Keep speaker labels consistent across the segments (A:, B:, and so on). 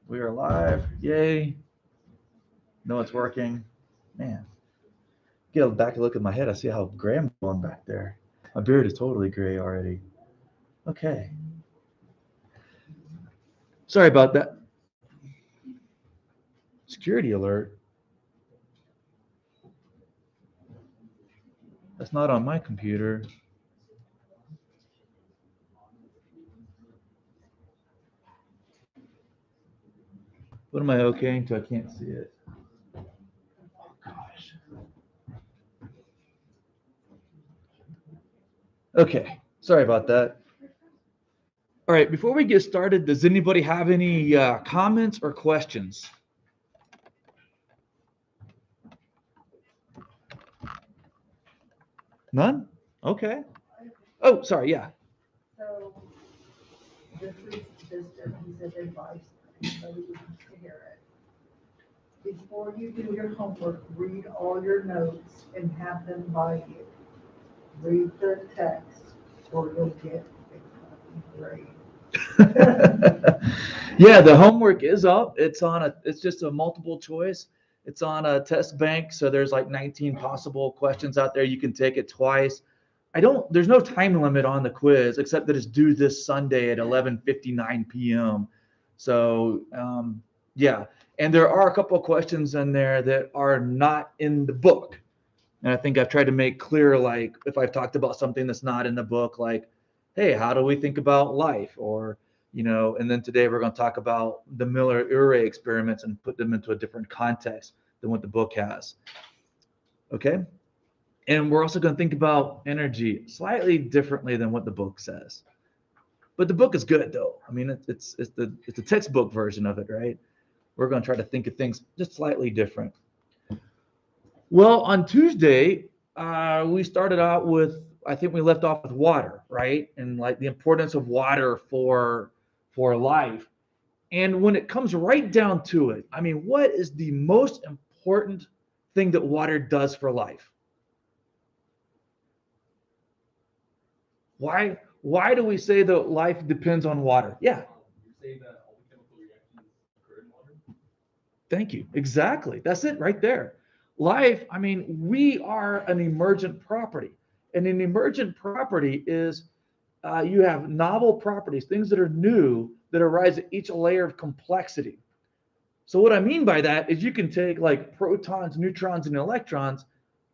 A: We are live. Yay. No, it's working. Man. Get a back look at my head. I see how gray I'm going back there. My beard is totally gray already. Okay. Sorry about that. Security alert. That's not on my computer. What am I okaying to? I can't see it. Oh, gosh. Okay. Sorry about that. All right. Before we get started, does anybody have any comments or questions? None? Okay. Oh, sorry. Yeah.
B: So this is just a piece of advice for anybody who wants to hear it. Before you do your homework, read all your notes and have them by you. Read the text or you'll get a fucking grade.
A: Yeah, the homework is up. It's just a multiple choice. It's on a test bank, so there's like 19 possible questions out there. You can take it twice. There's no time limit on the quiz except that it's due this Sunday at 11:59 p.m. So, yeah. And there are a couple of questions in there that are not in the book. And I think I've tried to make clear, like, if I've talked about something that's not in the book, like, hey, how do we think about life? Or, and then today we're going to talk about the Miller-Urey experiments and put them into a different context than what the book has. Okay? And we're also going to think about energy slightly differently than what the book says. But the book is good, though. I mean, it's the textbook version of it, right? We're going to try to think of things just slightly different. Well, on Tuesday, we started out with, I think we left off with water, right? And like the importance of water for life. And when it comes right down to it, I mean, what is the most important thing that water does for life? Why do we say that life depends on water? Yeah.
C: You say that all the chemical reactions occur in water?
A: Thank you. Exactly. That's it right there. Life, I mean, we are an emergent property. And an emergent property is you have novel properties, things that are new that arise at each layer of complexity. So what I mean by that is you can take like protons, neutrons, and electrons,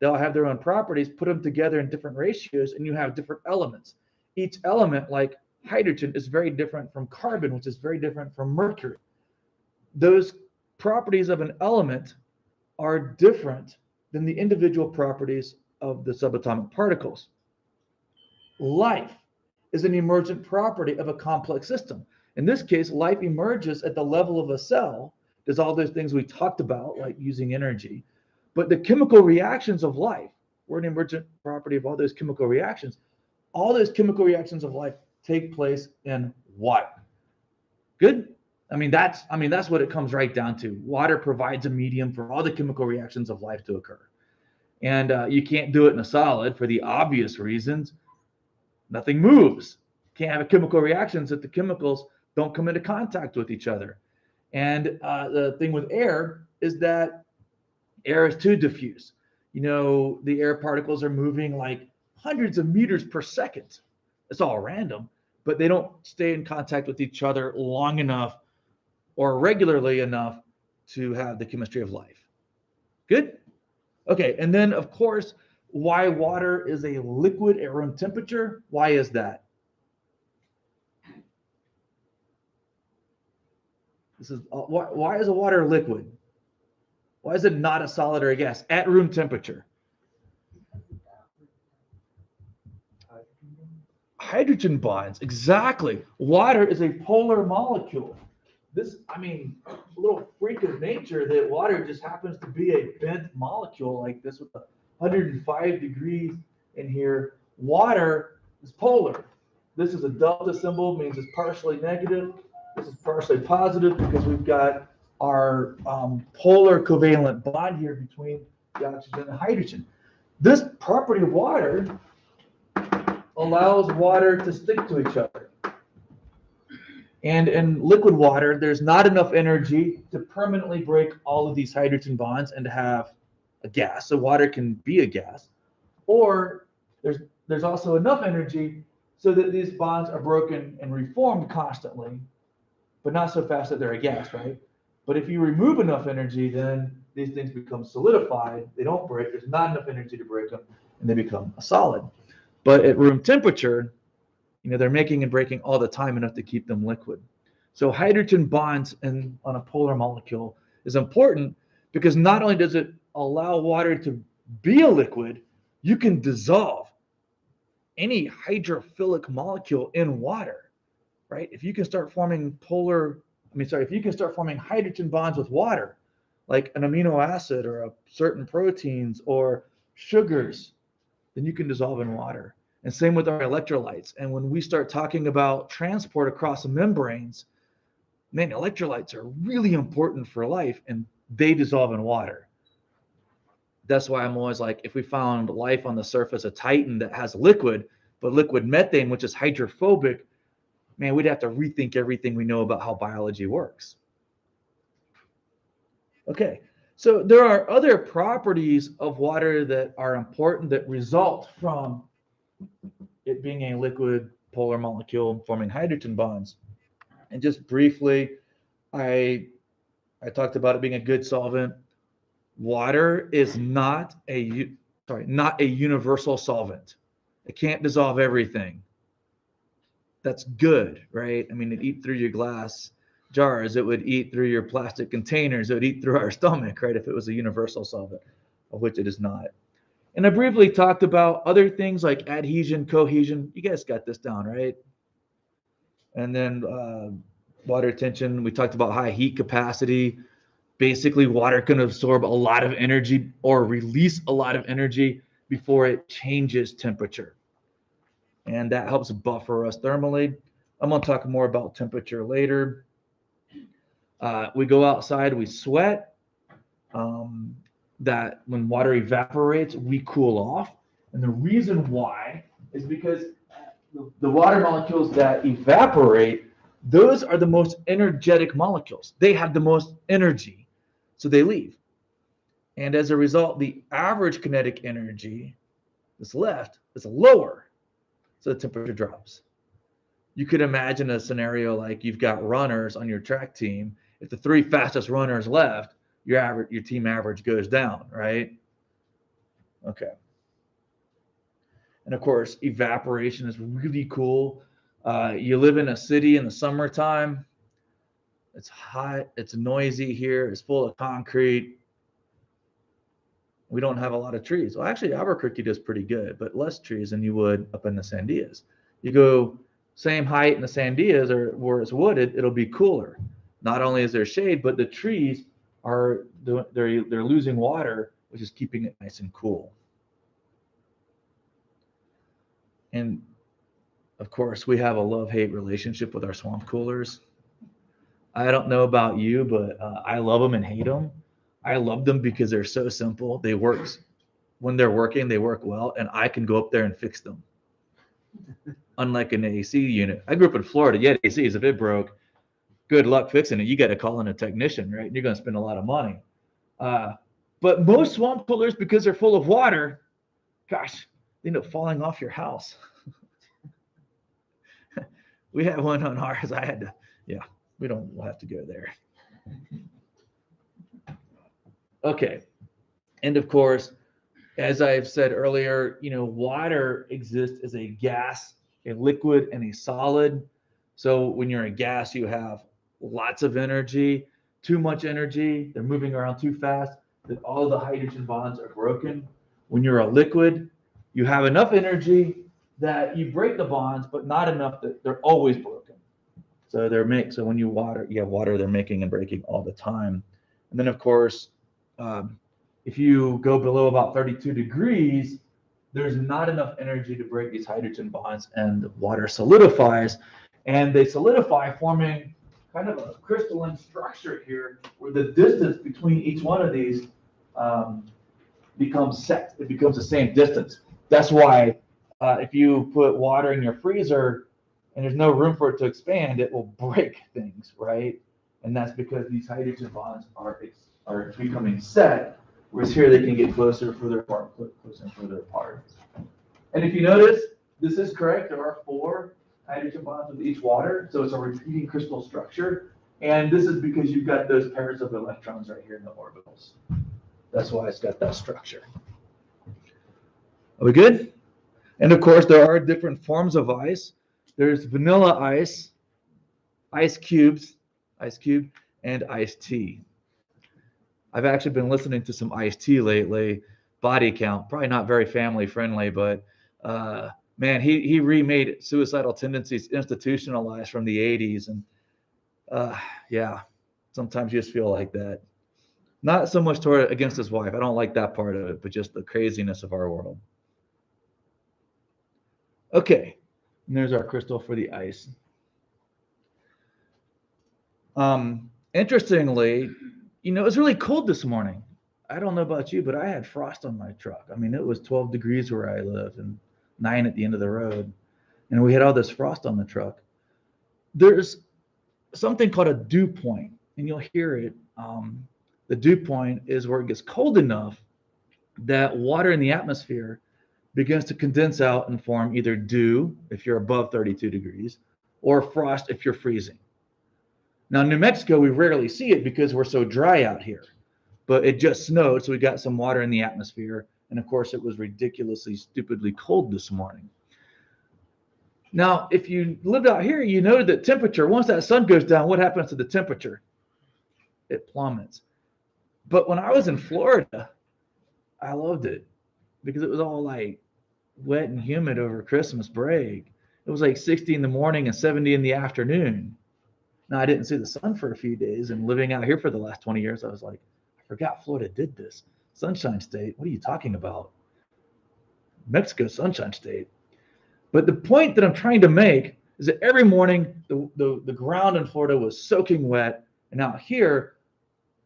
A: they'll have their own properties, put them together in different ratios, and you have different elements. Each element, like hydrogen, is very different from carbon, which is very different from mercury. Those properties of an element are different than the individual properties of the subatomic particles. Life is an emergent property of a complex system. In this case, life emerges at the level of a cell, does all those things we talked about, like using energy. But the chemical reactions of life, we're an emergent property of all those chemical reactions. All those chemical reactions of life take place in water. Good? I mean, that's what it comes right down to. Water provides a medium for all the chemical reactions of life to occur. And you can't do it in a solid for the obvious reasons. Nothing moves. Can't have chemical reactions if the chemicals don't come into contact with each other. And the thing with air is that air is too diffuse. The air particles are moving like hundreds of meters per second. It's all random, but they don't stay in contact with each other long enough or regularly enough to have the chemistry of life. Good? Okay, and then of course, why water is a liquid at room temperature. Why is that? Why is a water liquid? Why is it not a solid or a gas at room temperature? Hydrogen bonds, exactly. Water is a polar molecule. A little freak of nature that water just happens to be a bent molecule like this with 105 degrees in here. Water is polar. This is a delta symbol, means it's partially negative. This is partially positive because we've got our polar covalent bond here between the oxygen and the hydrogen. This property of water allows water to stick to each other. And in liquid water, there's not enough energy to permanently break all of these hydrogen bonds and to have a gas. So water can be a gas. Or there's also enough energy so that these bonds are broken and reformed constantly, but not so fast that they're a gas, right? But if you remove enough energy, then these things become solidified. They don't break. There's not enough energy to break them, and they become a solid. But at room temperature, they're making and breaking all the time enough to keep them liquid. So hydrogen bonds on a polar molecule is important because not only does it allow water to be a liquid, you can dissolve any hydrophilic molecule in water, right? If you can start forming if you can start forming hydrogen bonds with water, like an amino acid or certain proteins or sugars, then you can dissolve in water. And same with our electrolytes. And when we start talking about transport across membranes, man, electrolytes are really important for life, and they dissolve in water. That's why I'm always like, if we found life on the surface of Titan that has liquid, but liquid methane, which is hydrophobic, man, we'd have to rethink everything we know about how biology works. Okay, so there are other properties of water that are important that result from it being a liquid polar molecule forming hydrogen bonds. And just briefly, I talked about it being a good solvent. Water is not a universal solvent. It can't dissolve everything. That's good, right? I mean, it'd eat through your glass jars. It would eat through your plastic containers. It would eat through our stomach, right? If it was a universal solvent, of which it is not. And I briefly talked about other things like adhesion, cohesion. You guys got this down, right? And then water tension. We talked about high heat capacity. Basically, water can absorb a lot of energy or release a lot of energy before it changes temperature. And that helps buffer us thermally. I'm going to talk more about temperature later. We go outside, we sweat. That when water evaporates, we cool off. And the reason why is because the water molecules that evaporate, those are the most energetic molecules. They have the most energy, so they leave. And as a result, the average kinetic energy that's left is lower, so the temperature drops. You could imagine a scenario like you've got runners on your track team. If the 3 fastest runners left, your team average goes down, right? Okay. And of course, evaporation is really cool. You live in a city in the summertime. It's hot. It's noisy here. It's full of concrete. We don't have a lot of trees. Well, actually, Albuquerque does pretty good, but less trees than you would up in the Sandias. You go same height in the Sandias or where it's wooded, it'll be cooler. Not only is there shade, but the trees they're losing water, which is keeping it nice and cool. And of course, we have a love-hate relationship with our swamp coolers. I don't know about you, but I love them and hate them. I love them because they're so simple. They work. When they're working, they work well, and I can go up there and fix them. Unlike an AC unit. I grew up in Florida. You had ACs. If it broke, good luck fixing it. You got to call in a technician, right? And you're going to spend a lot of money. But most swamp coolers, because they're full of water, gosh, they end up falling off your house. We had one on ours. We don't have to go there. Okay. And of course, as I've said earlier, water exists as a gas, a liquid, and a solid. So when you're a gas, you have lots of energy, too much energy. They're moving around too fast that all the hydrogen bonds are broken. When you're a liquid, you have enough energy that you break the bonds, but not enough that they're always broken. So so when you have water, they're making and breaking all the time. And then of course, if you go below about 32 degrees, there's not enough energy to break these hydrogen bonds, and water solidifies. And they solidify, forming kind of a crystalline structure here, where the distance between each one of these becomes set. It becomes the same distance. That's why if you put water in your freezer and there's no room for it to expand, it will break things, right? And that's because these hydrogen bonds are becoming set, whereas here they can get closer, further apart, closer and further apart. And if you notice, this is correct. There are 4 hydrogen bonds with each water, so it's a repeating crystal structure. And this is because you've got those pairs of electrons right here in the orbitals. That's why it's got that structure. Are we good? And of course, there are different forms of ice. There's vanilla ice, ice cube, and iced tea. I've actually been listening to some iced tea lately. Body count, probably not very family friendly, but man, he remade Suicidal Tendencies institutionalized from the 80s. And yeah, sometimes you just feel like that. Not so much toward against his wife. I don't like that part of it, but just the craziness of our world. Okay, and there's our crystal for the ice. Interestingly, you know, it was really cold this morning. I don't know about you, but I had frost on my truck. I mean, it was 12 degrees where I live and 9 at the end of the road. And we had all this frost on the truck. There's something called a dew point, and you'll hear it. The dew point is where it gets cold enough that water in the atmosphere begins to condense out and form either dew if you're above 32 degrees or frost if you're freezing. Now, in New Mexico, we rarely see it because we're so dry out here, but it just snowed, so we got some water in the atmosphere. And of course, it was ridiculously, stupidly cold this morning. Now, if you lived out here, you know that temperature, once that sun goes down, what happens to the temperature? It plummets. But when I was in Florida, I loved it because it was all like wet and humid over Christmas break. It was like 60 in the morning and 70 in the afternoon. Now, I didn't see the sun for a few days, and living out here for the last 20 years, I was like, I forgot Florida did this. Sunshine State, what are you talking about? Mexico, Sunshine State. But the point that I'm trying to make is that every morning, the ground in Florida was soaking wet, and out here,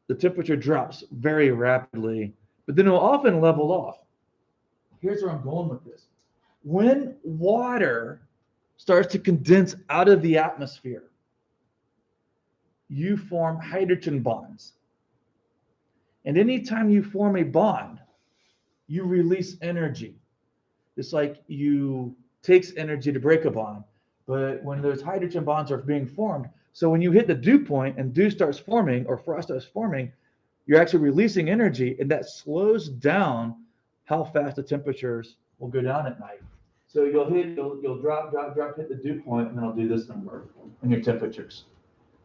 A: the temperature drops very rapidly, but then it will often level off. Here's where I'm going with this. When water starts to condense out of the atmosphere, you form hydrogen bonds. And anytime you form a bond, you release energy. It's like you takes energy to break a bond, but when those hydrogen bonds are being formed, so when you hit the dew point and dew starts forming or frost starts forming, you're actually releasing energy, and that slows down how fast the temperatures will go down at night. So you'll drop, hit the dew point, and then I'll do this number in your temperatures.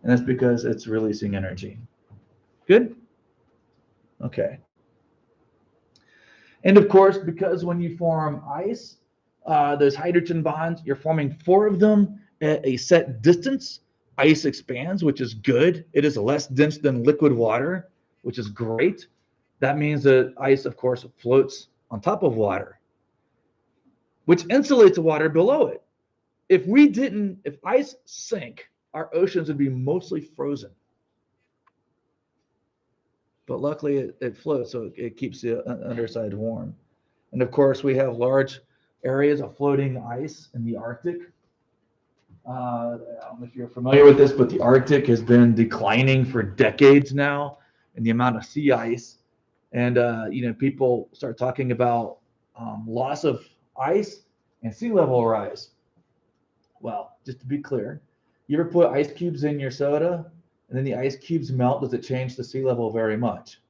A: And that's because it's releasing energy. Good? Okay. And of course, because when you form ice, those hydrogen bonds, you're forming 4 of them at a set distance. Ice expands, which is good. It is less dense than liquid water, which is great. That means that ice, of course, floats on top of water, which insulates the water below it. If ice sank, our oceans would be mostly frozen. But luckily it floats, so it keeps the underside warm. And of course, we have large areas of floating ice in the Arctic. I don't know if you're familiar with this, but the Arctic has been declining for decades now in the amount of sea ice. And, people start talking about loss of ice and sea level rise. Well, just to be clear, you ever put ice cubes in your soda and then the ice cubes melt? Does it change the sea level very much?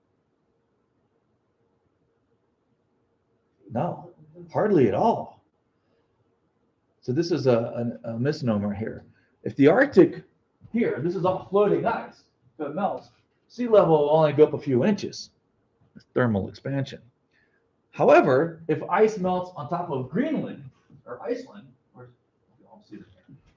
A: No, hardly at all. So this is a misnomer here. If the Arctic here, this is all floating ice, if it melts, sea level will only go up a few inches. It's thermal expansion. However, if ice melts on top of Greenland or Iceland,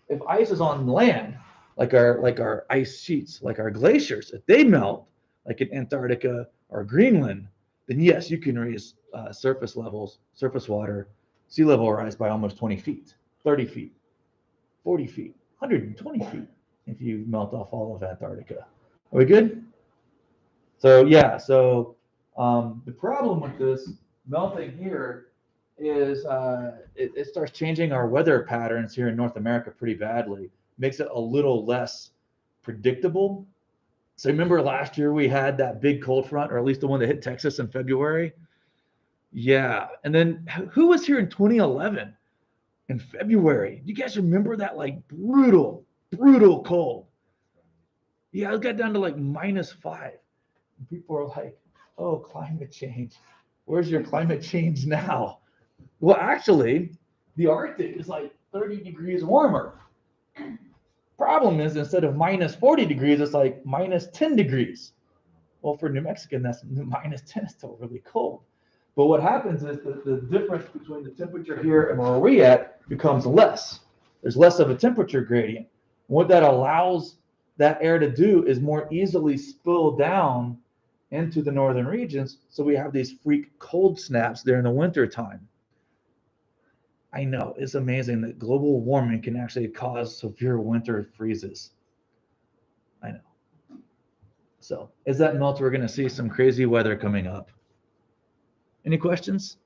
A: if ice is on land, like our ice sheets, like our glaciers, if they melt, like in Antarctica or Greenland, then yes, you can raise surface water, sea level rise by almost 20 feet, 30 feet, 40 feet, 120 feet if you melt off all of Antarctica. Are we good? So yeah, the problem with this melting here is it starts changing our weather patterns here in North America pretty badly. Makes it a little less predictable. So remember last year we had that big cold front, or at least the one that hit Texas in February. Yeah, and then who was here in 2011 in February? You guys remember that like brutal cold? Yeah, it got down to like -5. People are like, "Oh, climate change. Where's your climate change now?" Well, actually, the Arctic is like 30 degrees warmer. Problem is, instead of -40 degrees, it's like -10 degrees. Well, for New Mexican, that's -10 is still really cold. But what happens is the difference between the temperature here and where we at becomes less. There's less of a temperature gradient. What that allows that air to do is more easily spill down into the northern regions. So we have these freak cold snaps there in the winter time. I know, it's amazing that global warming can actually cause severe winter freezes. I know. So as that melts, we're going to see some crazy weather coming up. Any questions?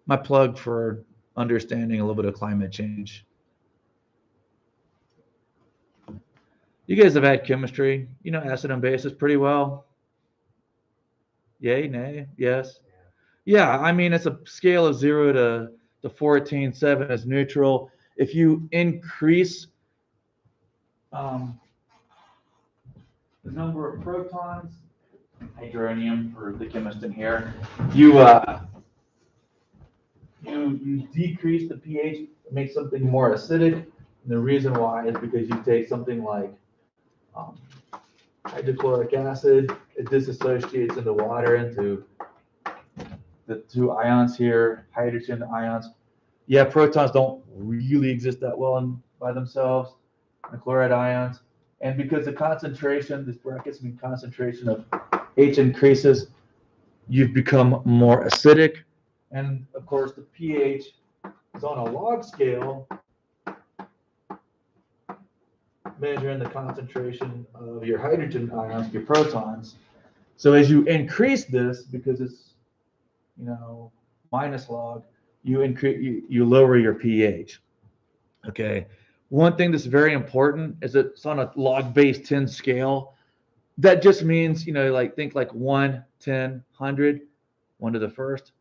A: My plug for understanding a little bit of climate change. You guys have had chemistry, you know, acid and bases pretty well. Yay, nay, yes. Yeah, I mean, it's a scale of 0 to 14, 7 is neutral. If you increase the number of protons, hydronium for the chemist in here, you decrease the pH, make something more acidic. And the reason why is because you take something like hydrochloric acid, it disassociates in the water into the two ions here, hydrogen ions. Yeah, protons don't really exist that well by themselves, the chloride ions. And because the concentration, this brackets mean concentration of H increases, you've become more acidic. And of course, the pH is on a log scale, measuring the concentration of your hydrogen ions, your protons. So as you increase this, because it's, you know, minus log, you lower your pH. Okay. One thing that's very important is that it's on a log base 10 scale. That just means, you know, like think like 1, 10, 100, 1 to the first,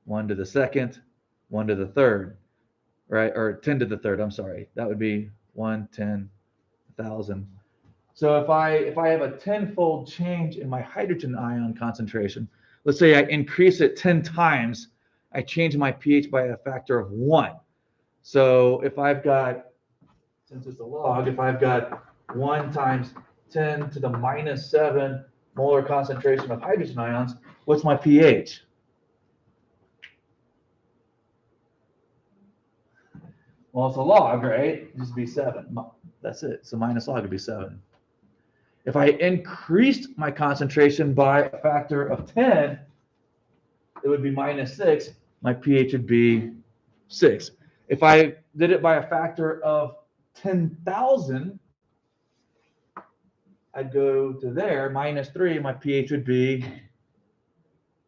A: 1 to the second, 1 to the third, right? Or 10 to the third, I'm sorry. That would be 1, 10, 1,000. So if I have a 10-fold change in my hydrogen ion concentration, let's say I increase it 10 times, I change my pH by a factor of 1. So if I've got, since it's a log, if I've got 1 times 10 to the -7 molar concentration of hydrogen ions, what's my pH? Well, it's a log, right? It just be 7. That's it. So minus log would be 7. If I increased my concentration by a factor of 10, it would be -6. My pH would be 6. If I did it by a factor of 10,000, I'd go to there, -3, my pH would be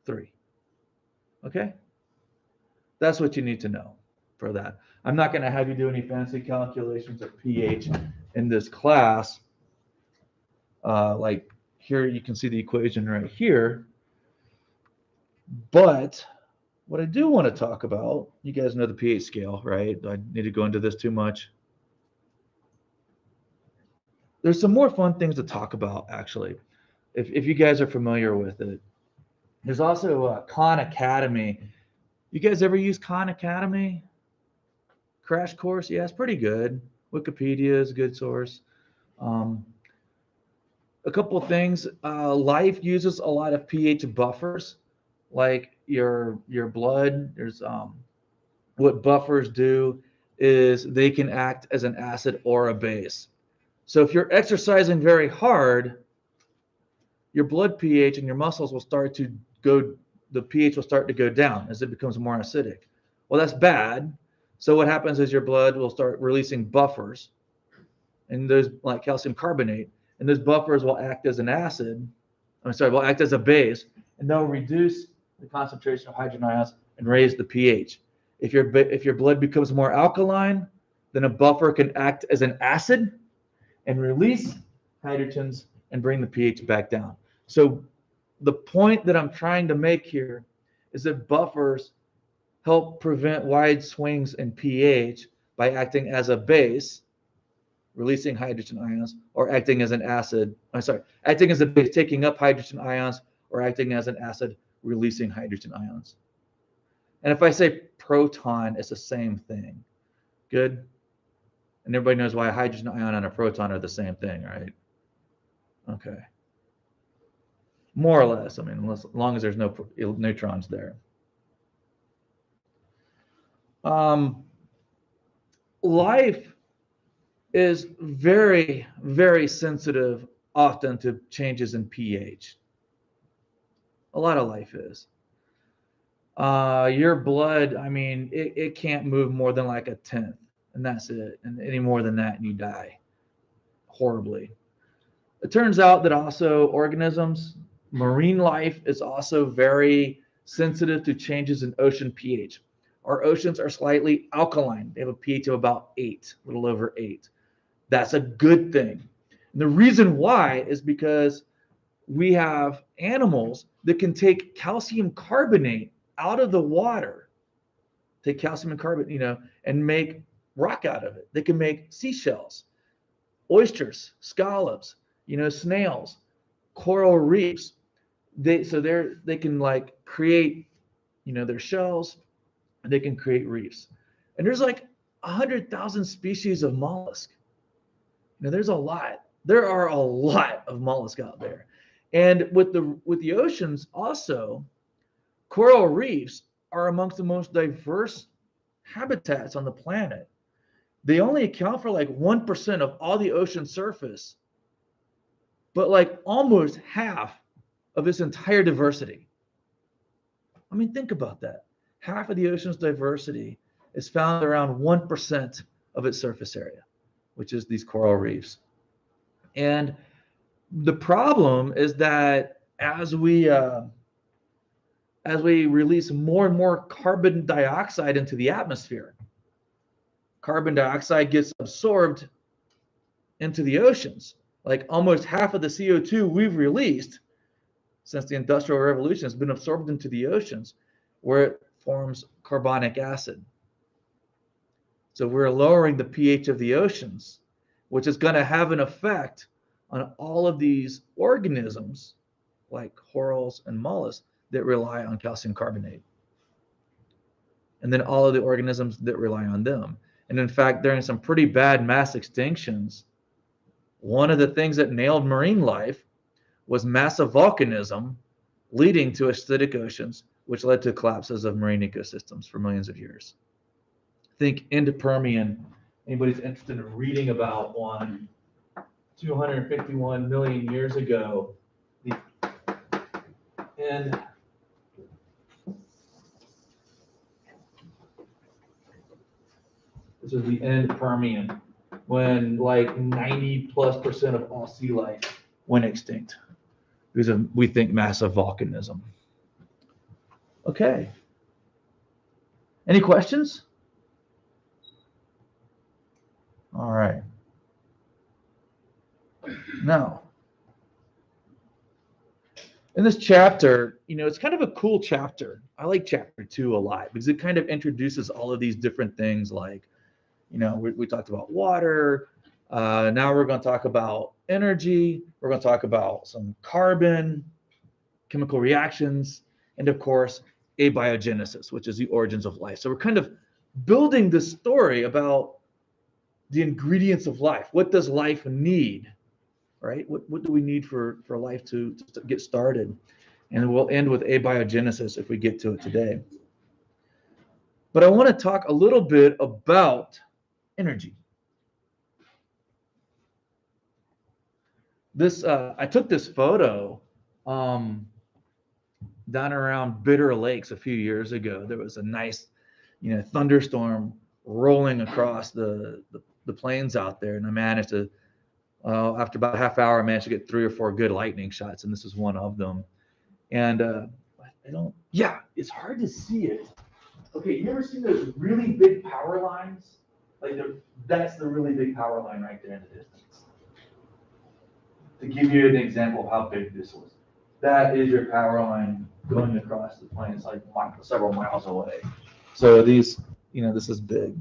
A: 3. Okay? That's what you need to know for that. I'm not going to have you do any fancy calculations of pH in this class. Like here, you can see the equation right here. But what I do want to talk about, you guys know the pH scale, right? Do I need to go into this too much? There's some more fun things to talk about, actually, if you guys are familiar with it. There's also Khan Academy. You guys ever use Khan Academy? Crash course? Yeah, it's pretty good. Wikipedia is a good source. A couple of things. Life uses a lot of pH buffers, like your blood. There's what buffers do is they can act as an acid or a base. So if you're exercising very hard, your blood pH and your muscles will start to go, the pH will start to go down as it becomes more acidic. Well, that's bad. So what happens is your blood will start releasing buffers, and those like calcium carbonate, and those buffers will act as an acid. I'm sorry, will act as a base, and they'll reduce the concentration of hydrogen ions and raise the pH. If your blood becomes more alkaline, then a buffer can act as an acid and release hydrogens and bring the pH back down. So the point that I'm trying to make here is that buffers help prevent wide swings in pH by acting as a base, releasing hydrogen ions, or acting as an acid, acting as a base, taking up hydrogen ions, or acting as an acid, releasing hydrogen ions. And if I say proton, it's the same thing. Good? And everybody knows why a hydrogen ion and a proton are the same thing, right? Okay. More or less, I mean, as long as there's no neutrons there. Life is very, very sensitive often to changes in pH. A lot of life is. Your blood, I mean, it can't move more than like a tenth, and that's it. And any more than that, and you die horribly. It turns out that also organisms, marine life is also very sensitive to changes in ocean pH. Our oceans are slightly alkaline. They have a pH of about 8, a little over 8. That's a good thing. And the reason why is because we have animals that can take calcium carbonate out of the water, take calcium and carbonate, and make rock out of it. They can make seashells, oysters, scallops, snails, coral reefs. They can like create, their shells. They can create reefs, and there's like 100,000 species of mollusk. There's a lot. There are a lot of mollusks out there, and with the oceans also, coral reefs are amongst the most diverse habitats on the planet. They only account for like 1% of all the ocean surface, but like almost half of its entire diversity. I mean, think about that. Half of the ocean's diversity is found around 1% of its surface area, which is these coral reefs. And the problem is that as we release more and more carbon dioxide into the atmosphere, carbon dioxide gets absorbed into the oceans. Like almost half of the CO2 we've released since the Industrial Revolution has been absorbed into the oceans, where it forms carbonic acid. So we're lowering the pH of the oceans, which is going to have an effect on all of these organisms like corals and mollusks that rely on calcium carbonate. And then all of the organisms that rely on them. And in fact, during some pretty bad mass extinctions, one of the things that nailed marine life was massive volcanism, leading to acidic oceans, which led to collapses of marine ecosystems for millions of years. Think Endothermic. Anybody's interested in reading about one 251 million years ago. And this is the end Permian, when like 90+% of all sea life went extinct because of, we think, massive volcanism. Okay. Any questions? All right. Now, in this chapter, it's kind of a cool chapter. I like chapter 2 a lot because it kind of introduces all of these different things like, we talked about water. Now we're going to talk about energy. We're going to talk about some carbon, chemical reactions, and of course, abiogenesis, which is the origins of life. So we're kind of building this story about the ingredients of life. What does life need, right? What do we need for life to get started? And we'll end with abiogenesis if we get to it today. But I want to talk a little bit about energy. I took this photo down around Bitter Lakes a few years ago. There was a nice, thunderstorm rolling across the plains out there, and I managed to, after about a half hour, I managed to get 3 or 4 good lightning shots, and this is one of them. And it's hard to see it. Okay, you ever seen those really big power lines? Like that's the really big power line right there in the distance. To give you an example of how big this was. That is your power line going across the plain. It's like several miles away. So these, this is big.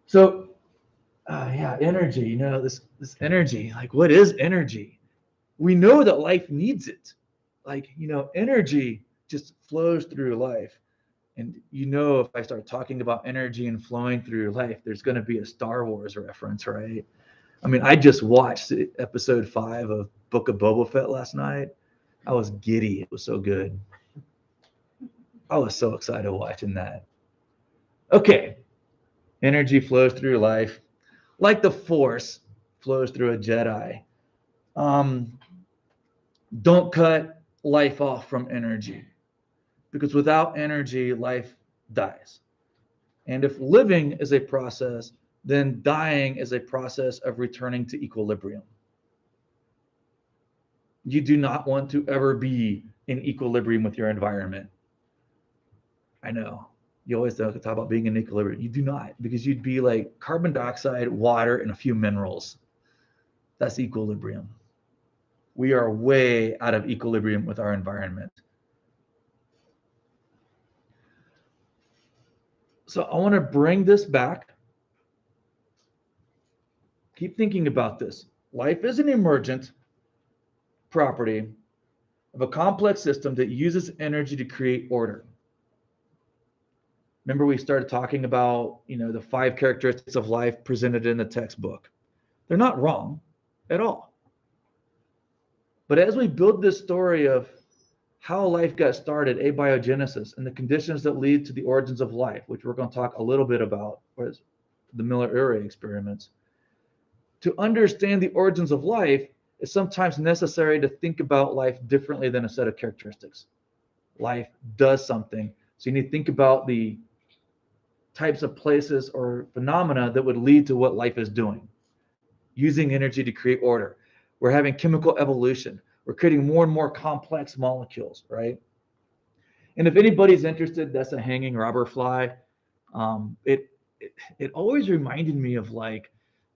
A: So, yeah, energy, this energy, like what is energy? We know that life needs it. Like, energy just flows through life. And if I start talking about energy and flowing through your life, there's going to be a Star Wars reference, right? I mean, I just watched episode 5 of Book of Boba Fett last night. I was giddy. It was so good. I was so excited watching that. Okay. Energy flows through life like the Force flows through a Jedi. Don't cut life off from energy, because without energy, life dies. And if living is a process, then dying is a process of returning to equilibrium. You do not want to ever be in equilibrium with your environment. I know. You always talk about being in equilibrium. You do not, because you'd be like carbon dioxide, water, and a few minerals. That's equilibrium. We are way out of equilibrium with our environment. So I want to bring this back. Keep thinking about this. Life is an emergent property of a complex system that uses energy to create order. Remember, we started talking about, the 5 characteristics of life presented in the textbook. They're not wrong at all. But as we build this story of how life got started, abiogenesis, and the conditions that lead to the origins of life, which we're going to talk a little bit about, was the Miller-Urey experiments. To understand the origins of life, it's sometimes necessary to think about life differently than a set of characteristics. Life does something. So you need to think about the types of places or phenomena that would lead to what life is doing. Using energy to create order. We're having chemical evolution. We're creating more and more complex molecules, right? And if anybody's interested, that's a hanging robber fly. It always reminded me of like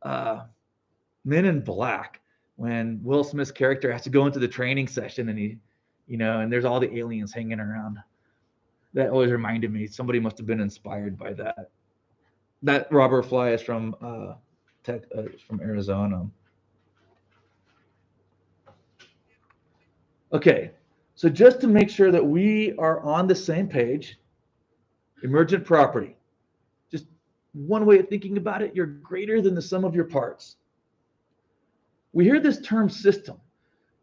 A: Men in Black, when Will Smith's character has to go into the training session and and there's all the aliens hanging around. That always reminded me. Somebody must have been inspired by that. That robber fly is from Arizona. Okay, so just to make sure that we are on the same page, emergent property. Just one way of thinking about it, you're greater than the sum of your parts. We hear this term system.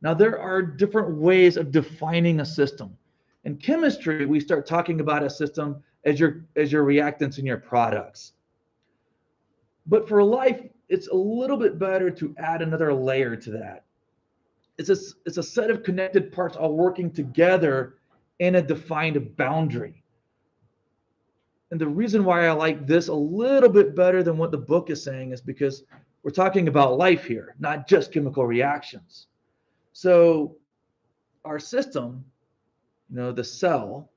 A: Now, there are different ways of defining a system. In chemistry, we start talking about a system as your reactants and your products. But for life, it's a little bit better to add another layer to that. It's a set of connected parts all working together in a defined boundary. And the reason why I like this a little bit better than what the book is saying is because we're talking about life here, not just chemical reactions. So our system, the cell,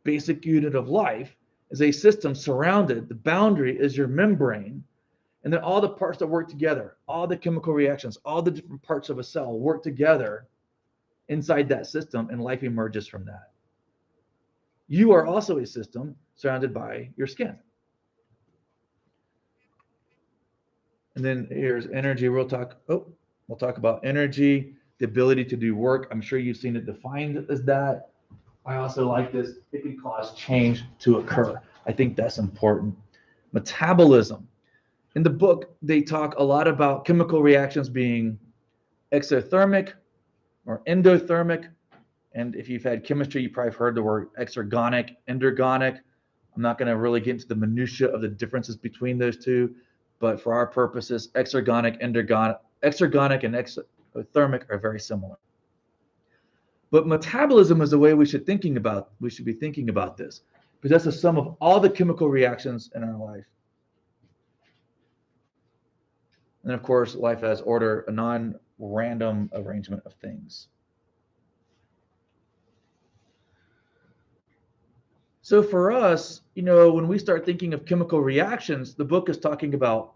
A: basic unit of life, is a system surrounded. The boundary is your membrane. And then all the parts that work together, all the chemical reactions, all the different parts of a cell work together inside that system, and life emerges from that. You are also a system surrounded by your skin. And then here's energy. We'll talk about energy, the ability to do work. I'm sure you've seen it defined as that. I also like this. It can cause change to occur. I think that's important. Metabolism. In the book, they talk a lot about chemical reactions being exothermic or endothermic. And if you've had chemistry, you probably have heard the word exergonic, endergonic. I'm not going to really get into the minutia of the differences between those two, but for our purposes, exergonic and exothermic are very similar. But metabolism is the way we should be thinking about this, because that's the sum of all the chemical reactions in our life. And of course, life has order, a non-random arrangement of things. So for us, when we start thinking of chemical reactions, the book is talking about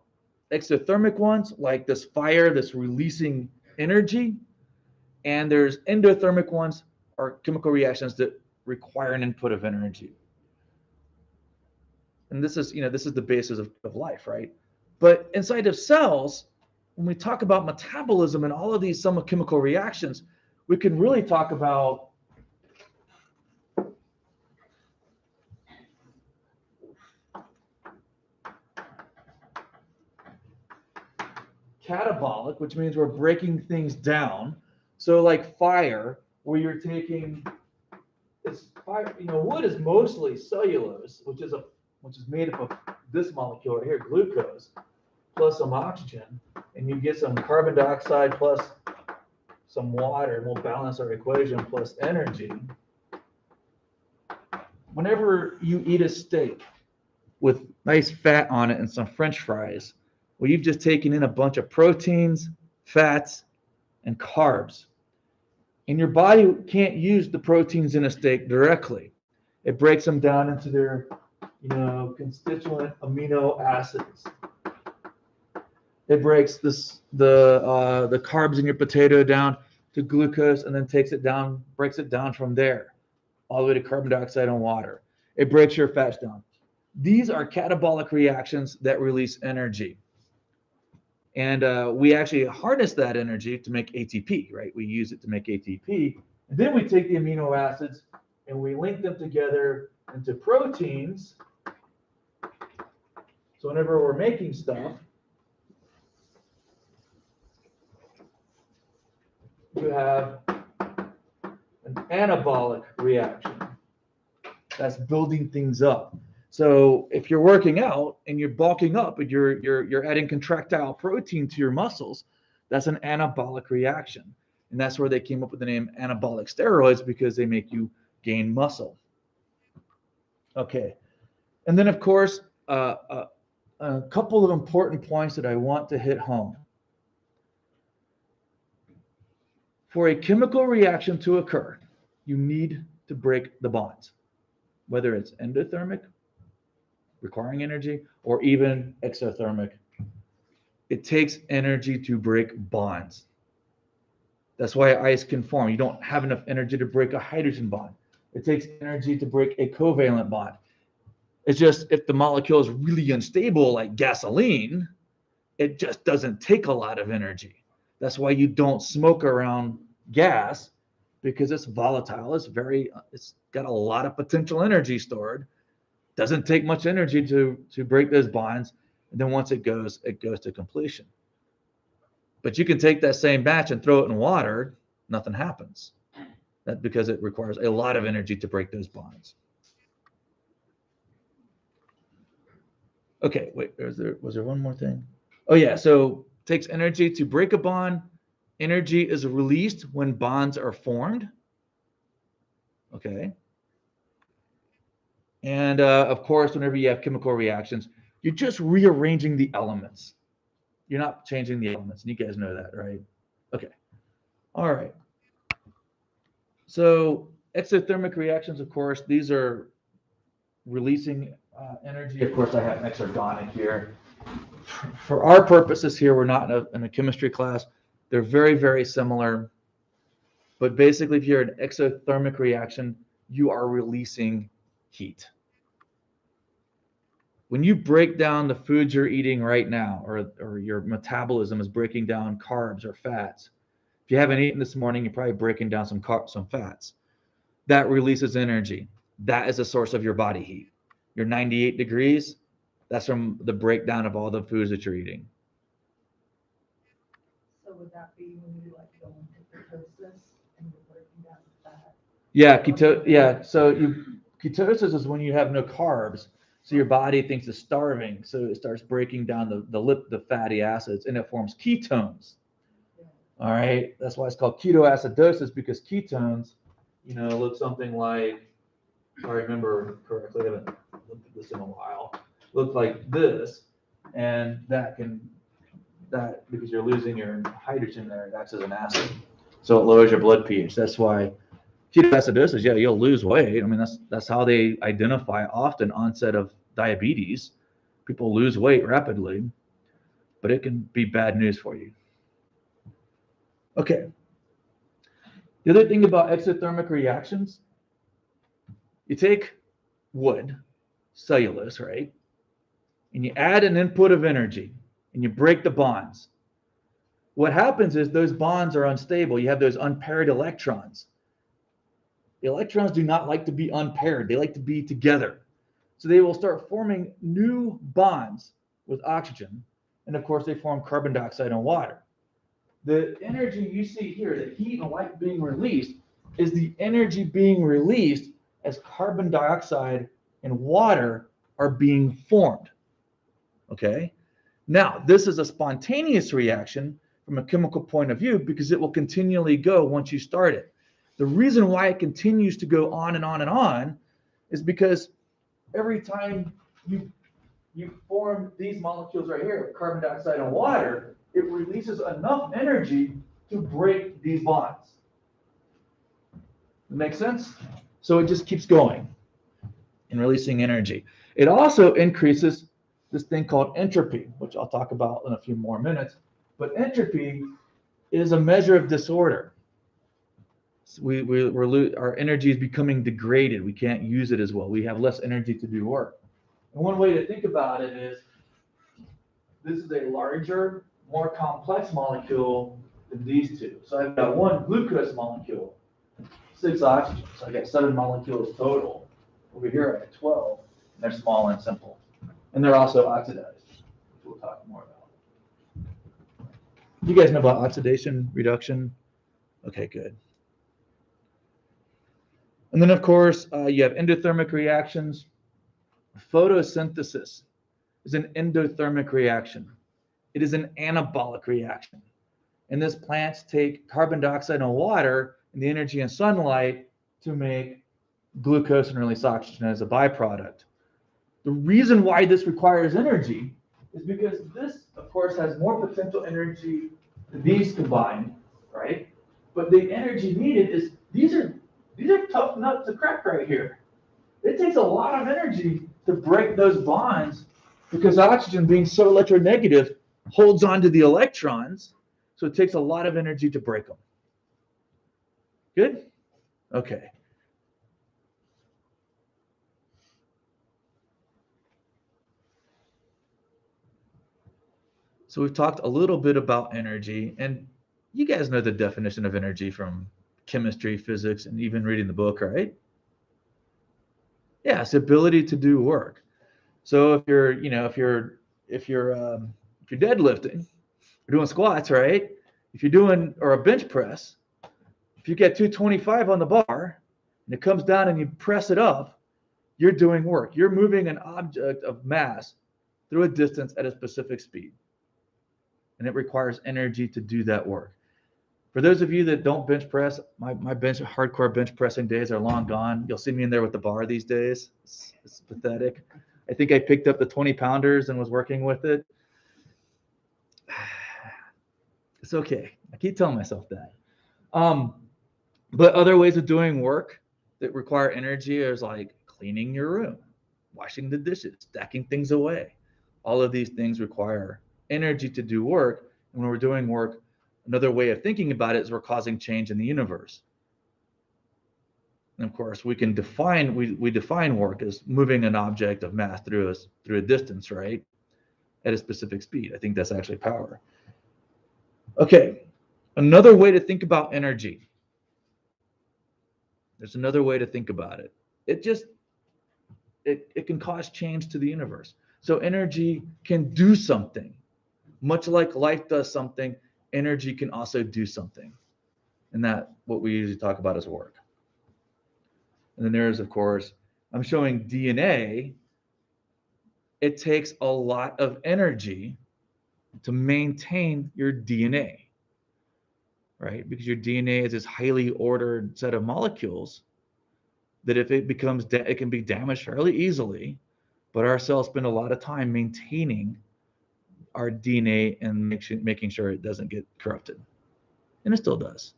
A: exothermic ones, like this fire that's releasing energy, and there's endothermic ones, or chemical reactions that require an input of energy. And this is the basis of life, right? But inside of cells, when we talk about metabolism and all of these some chemical reactions, we can really talk about catabolic, which means we're breaking things down. So like fire, where you're taking it's fire, wood is mostly cellulose, which is made up of this molecule right here, glucose, plus some oxygen, and you get some carbon dioxide plus some water, and we'll balance our equation plus energy. Whenever you eat a steak with nice fat on it and some French fries, well, you've just taken in a bunch of proteins, fats, and carbs. And your body can't use the proteins in a steak directly. It breaks them down into their, constituent amino acids. It breaks the carbs in your potato down to glucose, and then breaks it down from there, all the way to carbon dioxide and water. It breaks your fats down. These are catabolic reactions that release energy. And we actually harness that energy to make ATP, right? We use it to make ATP. And then we take the amino acids and we link them together into proteins. So whenever we're making stuff, you have an anabolic reaction. That's building things up. So if you're working out and you're bulking up and you're adding contractile protein to your muscles, that's an anabolic reaction. And that's where they came up with the name anabolic steroids, because they make you gain muscle. Okay. And then, of course, a couple of important points that I want to hit home. For a chemical reaction to occur, you need to break the bonds, whether it's endothermic, requiring energy, or even exothermic. It takes energy to break bonds. That's why ice can form. You don't have enough energy to break a hydrogen bond. It takes energy to break a covalent bond. It's just if the molecule is really unstable, like gasoline, it just doesn't take a lot of energy. That's why you don't smoke around gas, because it's volatile. It's got a lot of potential energy stored. Doesn't take much energy to break those bonds. And then once it goes to completion. But you can take that same batch and throw it in water, nothing happens. That's because it requires a lot of energy to break those bonds. Okay, wait, was there one more thing? Oh yeah, so it takes energy to break a bond. Energy is released when bonds are formed. Okay. And of course, whenever you have chemical reactions, you're just rearranging the elements. You're not changing the elements, and you guys know that, right? Okay. All right. So exothermic reactions, of course, these are releasing energy. Of course, I have exergonic here. For our purposes here, we're not in a chemistry class. They're very, very similar. But basically, if you're an exothermic reaction, you are releasing heat. When you break down the foods you're eating right now, or your metabolism is breaking down carbs or fats, if you haven't eaten this morning, you're probably breaking down some fats. That releases energy. That is a source of your body heat. You're 98 degrees. That's from the breakdown of all the foods that you're eating.
B: So would that be when you like go into ketosis and you're breaking down fat?
A: Yeah, so ketosis is when you have no carbs. So your body thinks it's starving, so it starts breaking down the fatty acids, and it forms ketones.
B: Yeah.
A: All right, that's why it's called ketoacidosis, because ketones, look something like, if I remember correctly, I haven't looked at this in a while, look like this, and that because you're losing your hydrogen there, it acts as an acid, so it lowers your blood pH. That's why Ketoacidosis, yeah, you'll lose weight. I mean, that's how they identify often onset of diabetes. People lose weight rapidly, but it can be bad news for you. Okay. The other thing about exothermic reactions, you take wood, cellulose, right? And you add an input of energy and you break the bonds. What happens is those bonds are unstable. You have those unpaired electrons. The electrons do not like to be unpaired. They like to be together. So they will start forming new bonds with oxygen. And of course, they form carbon dioxide and water. The energy you see here, the heat and light being released, is the energy being released as carbon dioxide and water are being formed. Okay? Now, this is a spontaneous reaction from a chemical point of view because it will continually go once you start it. The reason why it continues to go on and on and on is because every time you form these molecules right here, carbon dioxide and water, it releases enough energy to break these bonds. Make sense? So it just keeps going and releasing energy. It also increases this thing called entropy, which I'll talk about in a few more minutes. But entropy is a measure of disorder. Our energy is becoming degraded. We can't use it as well. We have less energy to do work. And one way to think about it is this is a larger, more complex molecule than these two. So I've got one glucose molecule, 6 oxygen. So I got 7 molecules total. Over here I have 12, and they're small and simple. And they're also oxidized, which we'll talk more about. You guys know about oxidation reduction? Okay, good. And then, of course, you have endothermic reactions. Photosynthesis is an endothermic reaction. It is an anabolic reaction. And this plants take carbon dioxide and water and the energy in sunlight to make glucose and release oxygen as a byproduct. The reason why this requires energy is because this, of course, has more potential energy than these combined, right? But the energy needed is these are tough nuts to crack right here. It takes a lot of energy to break those bonds because oxygen, being so electronegative, holds on to the electrons. So it takes a lot of energy to break them. Good? Okay. So we've talked a little bit about energy, and you guys know the definition of energy from chemistry, physics, and even reading the book, right? Yeah, it's the ability to do work. So if you're deadlifting, you're doing squats, right? If you're doing or a bench press, if you get 225 on the bar and it comes down and you press it up, you're doing work. You're moving an object of mass through a distance at a specific speed. And it requires energy to do that work. For those of you that don't bench press, my hardcore bench pressing days are long gone. You'll see me in there with the bar these days. It's pathetic. I think I picked up the 20 pounders and was working with it. It's okay. I keep telling myself that. But other ways of doing work that require energy is like cleaning your room, washing the dishes, stacking things away. All of these things require energy to do work. And when we're doing work, another way of thinking about it is we're causing change in the universe. And of course, we define work as moving an object of mass through a distance, right? At a specific speed. I think that's actually power. Okay, another way to think about energy. There's another way to think about it. It can cause change to the universe. So energy can do something. Much like life does something, energy can also do something. And that what we usually talk about is work. And then there's, of course, I'm showing DNA. It takes a lot of energy to maintain your DNA, right? Because your DNA is this highly ordered set of molecules that if it becomes, it can be damaged fairly easily, but our cells spend a lot of time maintaining our DNA and making sure it doesn't get corrupted. And it still does.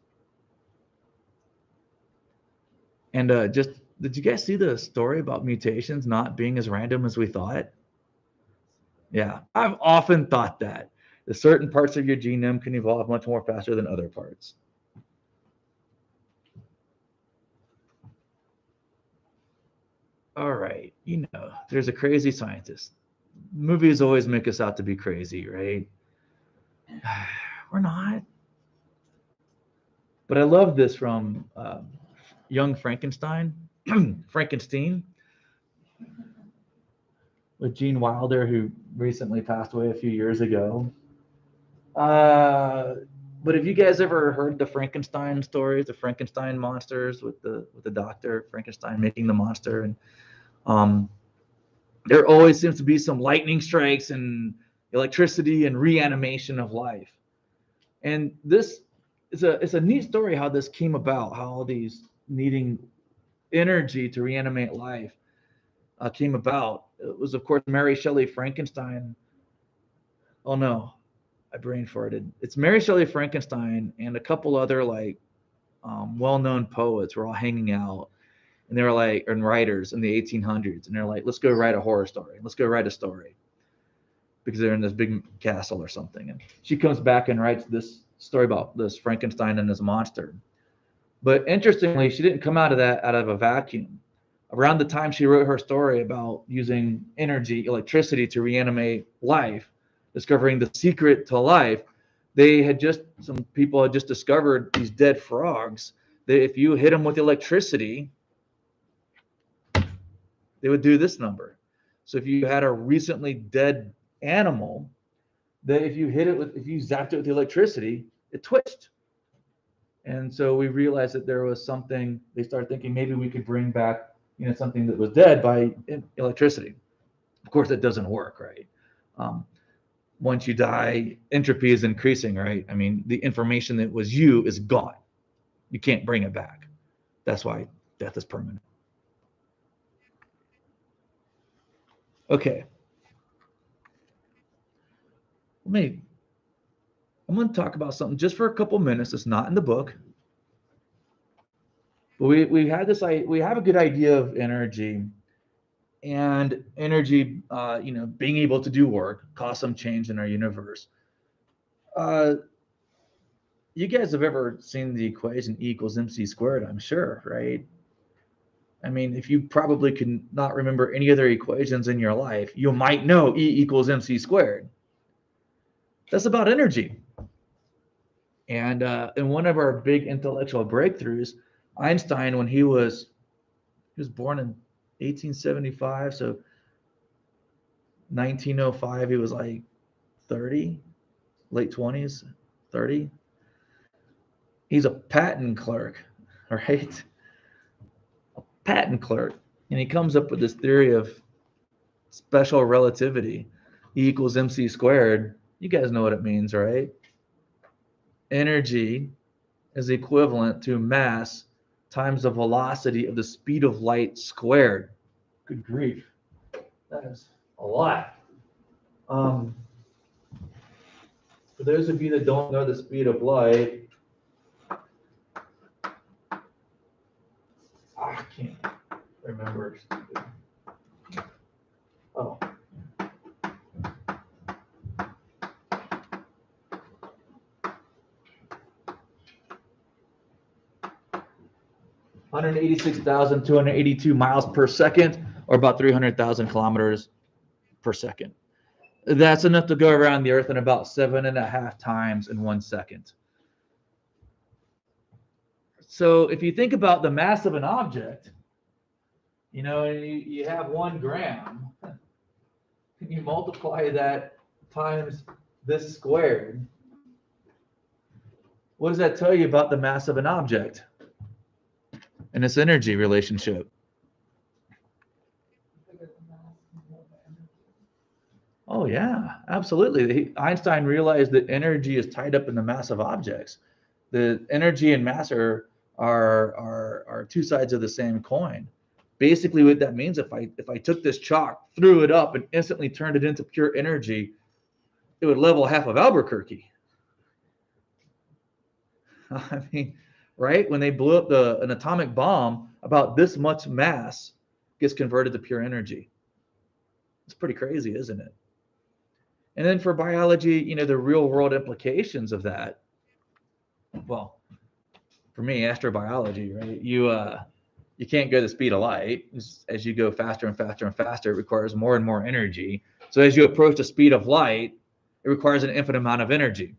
A: And just, did you guys see the story about mutations not being as random as we thought? Yeah, I've often thought that certain parts of your genome can evolve much more faster than other parts. All right, there's a crazy scientist. Movies always make us out to be crazy, right? We're not. But I love this from Young Frankenstein, Frankenstein, with Gene Wilder, who recently passed away a few years ago. But have you guys ever heard the Frankenstein stories, the Frankenstein monsters with the doctor Frankenstein making the monster? And um, there always seems to be some lightning strikes and electricity and reanimation of life. And this is it's a neat story how this came about, how all these needing energy to reanimate life came about. It was, of course, Mary Shelley Frankenstein. Oh no, I brain farted. It's Mary Shelley Frankenstein and a couple other well-known poets were all hanging out, and they were like, and writers in the 1800s, and they're like, let's go write a horror story. Let's go write a story, because they're in this big castle or something. And she comes back and writes this story about this Frankenstein and this monster. But interestingly, she didn't come out of a vacuum. Around the time she wrote her story about using energy, electricity to reanimate life, discovering the secret to life, some people had just discovered these dead frogs that if you hit them with electricity, they would do this number. So if you had a recently dead animal, that if you zapped it with electricity, it twitched. And so we realized that there was something. They started thinking maybe we could bring back, something that was dead by electricity. Of course, that doesn't work, right? Once you die, entropy is increasing, right? I mean, the information that was you is gone. You can't bring it back. That's why death is permanent. Okay. I'm going to talk about something just for a couple minutes. It's not in the book. But we have a good idea of energy, and energy, being able to do work, cause some change in our universe. You guys have ever seen the equation E equals mc squared, I'm sure, right? I mean, if you probably can not remember any other equations in your life, you might know E equals mc squared. That's about energy. And in one of our big intellectual breakthroughs, Einstein, when he was born in 1875, so 1905, he was like 30, late 20s, 30. He's a patent clerk, right? A patent clerk. And he comes up with this theory of special relativity, E equals mc squared. You guys know what it means, right? Energy is equivalent to mass times the velocity of the speed of light squared. Good grief. That is a lot. For those of you that don't know the speed of light, I can't remember. Oh. $186,282 miles per second, or about 300,000 kilometers per second. That's enough to go around the Earth in about 7.5 times in 1 second. So if you think about the mass of an object, you have 1 gram, and you multiply that times this squared. What does that tell you about the mass of an object and its energy relationship? Oh yeah, absolutely. Einstein realized that energy is tied up in the mass of objects. The energy and mass are two sides of the same coin. Basically, what that means, if I took this chalk, threw it up, and instantly turned it into pure energy, it would level half of Albuquerque. I mean, right? When they blew up an atomic bomb, about this much mass gets converted to pure energy. It's pretty crazy, isn't it? And then for biology, the real world implications of that. Well, for me, astrobiology, right? You can't go the speed of light. As you go faster and faster and faster, it requires more and more energy. So as you approach the speed of light, it requires an infinite amount of energy.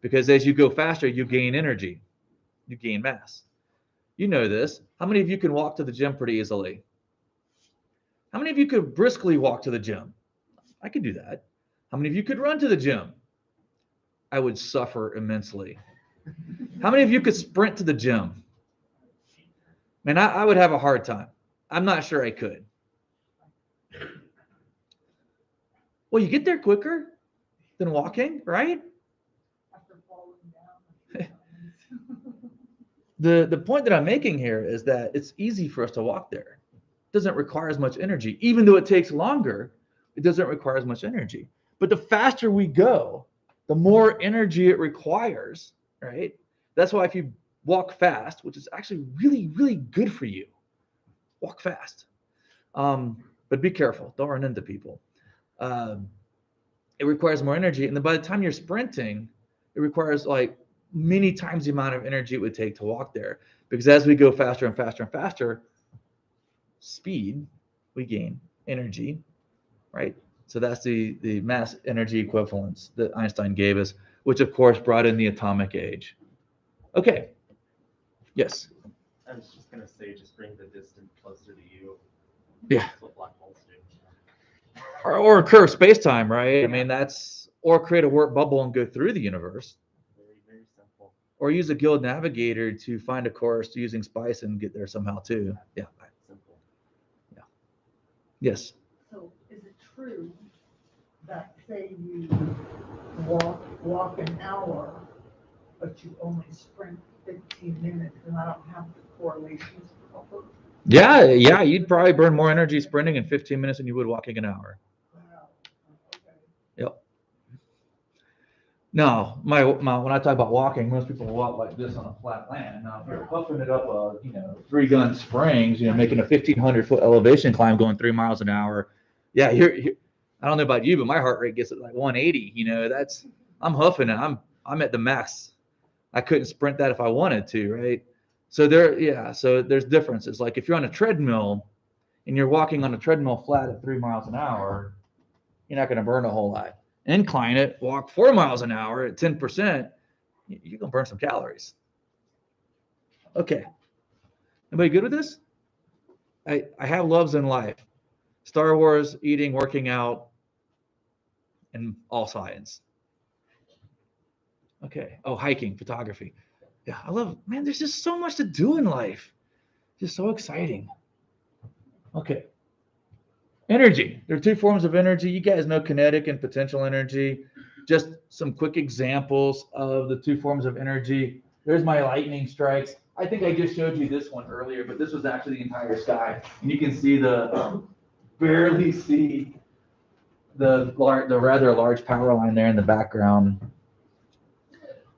A: Because as you go faster, you gain energy, you gain mass. You know this. How many of you can walk to the gym pretty easily? How many of you could briskly walk to the gym? I could do that. How many of you could run to the gym? I would suffer immensely. How many of you could sprint to the gym? Man, I would have a hard time. I'm not sure I could. Well, you get there quicker than walking, right?
B: After falling down.
A: The point that I'm making here is that it's easy for us to walk there. It doesn't require as much energy. Even though it takes longer, it doesn't require as much energy. But the faster we go, the more energy it requires, right? That's why if you walk fast, which is actually really, really good for you, walk fast. But be careful. Don't run into people. It requires more energy. And then by the time you're sprinting, it requires like many times the amount of energy it would take to walk there. Because as we go faster and faster and faster, speed, we gain energy, right? So that's the mass energy equivalence that Einstein gave us, which of course brought in the atomic age. Okay. Yes.
C: I was just gonna say, just bring the distance closer to you.
A: Yeah.
C: That's what black holes do.
A: Or curve space-time, right? I mean, or create a warp bubble and go through the universe.
C: Very, very simple.
A: Or use a guild navigator to find a course using spice and get there somehow too. Yeah.
C: Simple.
A: Yeah. Yes.
B: So is it true that say you walk an hour, but you only sprint 15 minutes, and I don't have the correlations proper?
A: Yeah, you'd probably burn more energy sprinting in 15 minutes than you would walking an hour.
B: Wow, okay.
A: Yep. No, when I talk about walking, most people walk like this on a flat land. Now, if you're puffing it up, 3-gun springs, making a 1,500-foot elevation climb going 3 miles an hour, yeah, I don't know about you, but my heart rate gets at like 180. I'm huffing it. I'm at the max. I couldn't sprint that if I wanted to, right? So there's differences. Like if you're on a treadmill and you're walking on a treadmill flat at 3 miles an hour, you're not going to burn a whole lot. Incline it, walk 4 miles an hour at 10%, you're going to burn some calories. Okay. Anybody good with this? I have loves in life. Star Wars, eating, working out, and all science. Okay. Oh, hiking, photography. Yeah, man, there's just so much to do in life. Just so exciting. Okay. Energy. There are 2 forms of energy. You guys know kinetic and potential energy. Just some quick examples of the 2 forms of energy. There's my lightning strikes. I think I just showed you this one earlier, but this was actually the entire sky. And you can see barely see the rather large power line there in the background.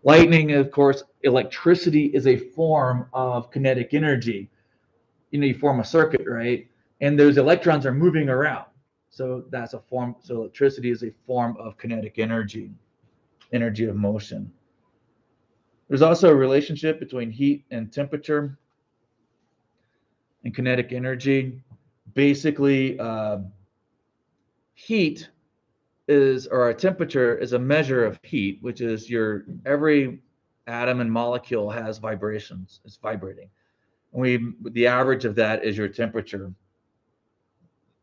A: Lightning, of course, electricity is a form of kinetic energy. You form a circuit, right? And those electrons are moving around. So that's a form. So electricity is a form of kinetic energy of motion. There's also a relationship between heat and temperature and kinetic energy. Basically, heat or a temperature is a measure of heat, which is every atom and molecule has vibrations. It's vibrating. The average of that is your temperature.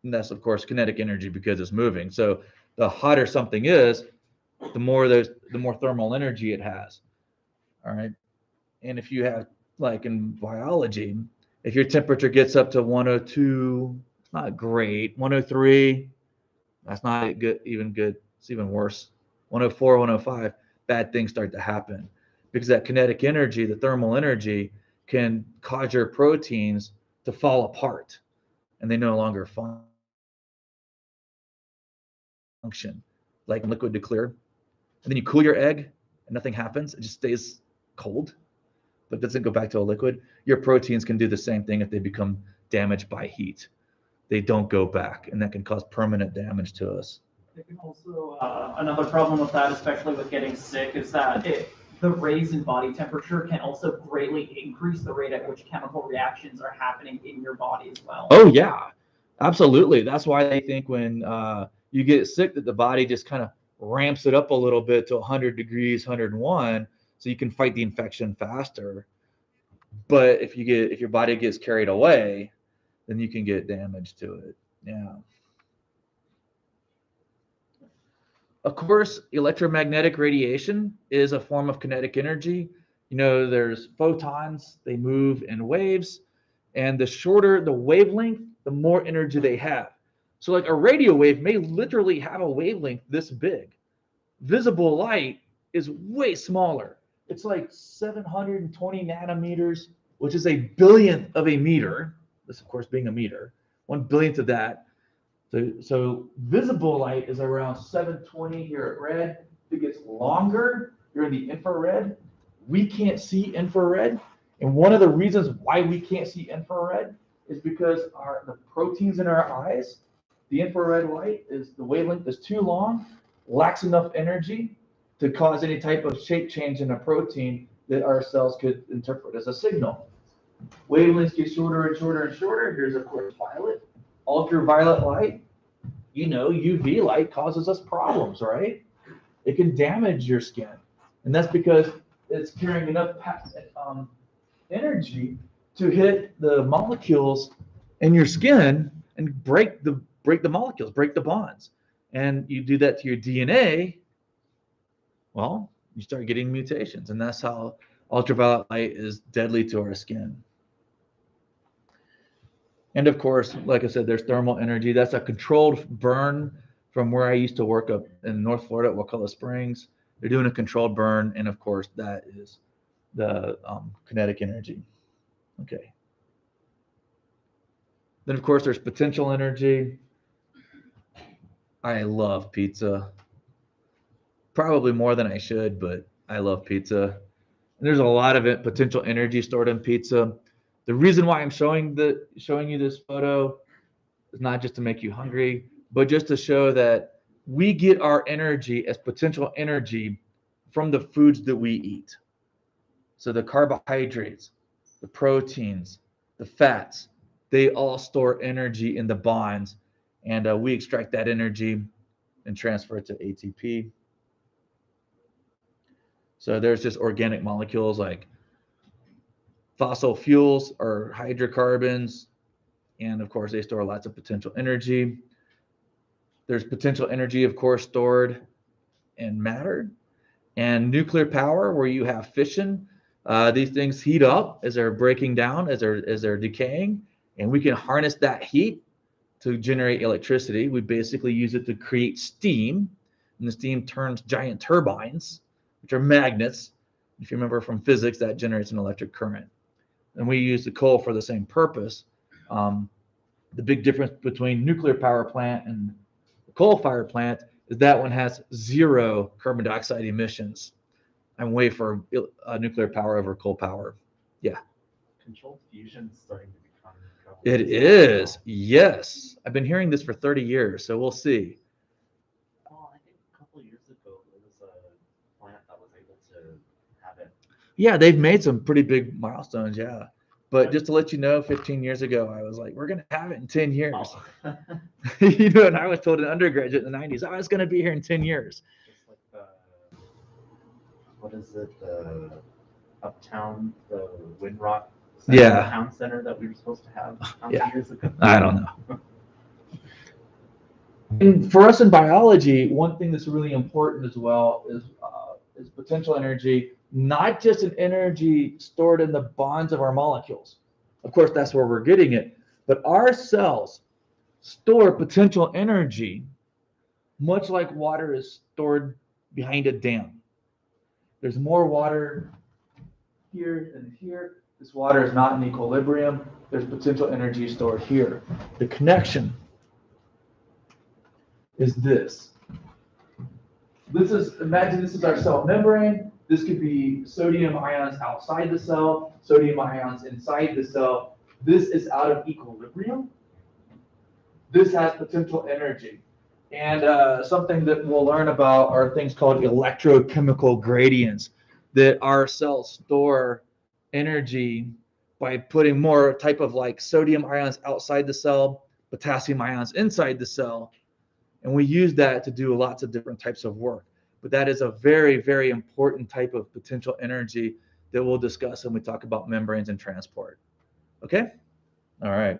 A: And that's, of course, kinetic energy because it's moving. So the hotter something is, the more thermal energy it has. All right. And if you have, like in biology, if your temperature gets up to 102, it's not great. 103, that's not good, even good. It's even worse. 104, 105, bad things start to happen because that kinetic energy, the thermal energy, can cause your proteins to fall apart and they no longer function, like liquid to clear. And then you cool your egg and nothing happens. It just stays cold. but doesn't go back to a liquid. Your proteins can do the same thing if they become damaged by heat. They don't go back, and that can cause permanent damage to us.
D: It can also, another problem with that, especially with getting sick, is that the raise in body temperature can also greatly increase the rate at which chemical reactions are happening in your body as well.
A: Oh yeah, absolutely. That's why they think when you get sick that the body just kind of ramps it up a little bit to 100 degrees, 101, so you can fight the infection faster. But if your body gets carried away, then you can get damage to it. Yeah. Of course, electromagnetic radiation is a form of kinetic energy. You know, there's photons, they move in waves, and the shorter the wavelength, the more energy they have. So like a radio wave may literally have a wavelength this big. Visible light is way smaller. It's like 720 nanometers, which is a billionth of a meter. This, of course, being a meter, 1/1000th of that. So visible light is around 720 here at red. If it gets longer, you're in the infrared. We can't see infrared. And one of the reasons why we can't see infrared is because the proteins in our eyes, the infrared light the wavelength is too long, lacks enough energy to cause any type of shape change in a protein that our cells could interpret as a signal. Wavelengths get shorter and shorter and shorter. Here's, of course, violet. Ultraviolet light, you know, UV light causes us problems, right? It can damage your skin. And that's because it's carrying enough energy to hit the molecules in your skin and break the molecules, break the bonds. And you do that to your DNA, well, you start getting mutations. And that's how ultraviolet light is deadly to our skin. And of course, like I said, there's thermal energy. That's a controlled burn from where I used to work up in North Florida at Wakulla Springs. They're doing a controlled burn. And of course, that is the kinetic energy. Okay. Then, of course, there's potential energy. I love pizza. Probably more than I should, but I love pizza. And there's a lot of potential energy stored in pizza. The reason why I'm showing you this photo is not just to make you hungry, but just to show that we get our energy as potential energy from the foods that we eat. So the carbohydrates, the proteins, the fats, they all store energy in the bonds, and we extract that energy and transfer it to ATP. So there's just organic molecules like fossil fuels or hydrocarbons, and of course they store lots of potential energy. There's potential energy, of course, stored in matter. And nuclear power, where you have fission, these things heat up as they're breaking down, as they're decaying, and we can harness that heat to generate electricity. We basically use it to create steam, and the steam turns giant turbines, which are magnets. If you remember from physics, that generates an electric current. And we use the coal for the same purpose. The big difference between nuclear power plant and the coal-fired plant is that one has 0 carbon dioxide emissions. I'm way for nuclear power over coal power. Yeah.
E: Controlled fusion is starting to become prevalent.
A: It is, yes. I've been hearing this for 30 years, so we'll see.
E: Well, I think a couple of years ago, there was a plant that was able to have it.
A: Yeah, they've made some pretty big milestones, yeah. But just to let you know, 15 years ago, I was like, we're going to have it in 10 years.
E: Oh.
A: You know, and I was told an undergraduate in the 90s, I was going to be here in 10 years.
E: Just like what is it, Uptown, the Windrock Center,
A: Yeah.
E: Town Center that we were supposed to have how many
A: Yeah.
E: years ago?
A: I don't know. And for us in biology, one thing that's really important as well is potential energy, not just an energy stored in the bonds of our molecules. Of course, that's where we're getting it. But our cells store potential energy much like water is stored behind a dam. There's more water here than here. This water is not in equilibrium. There's potential energy stored here. The connection is this. Imagine this is our cell membrane. This could be sodium ions outside the cell, sodium ions inside the cell. This is out of equilibrium. This has potential energy. And something that we'll learn about are things called electrochemical gradients, that our cells store energy by putting more type of like sodium ions outside the cell, potassium ions inside the cell. And we use that to do lots of different types of work. But that is a very, very important type of potential energy that we'll discuss when we talk about membranes and transport. Okay? All right.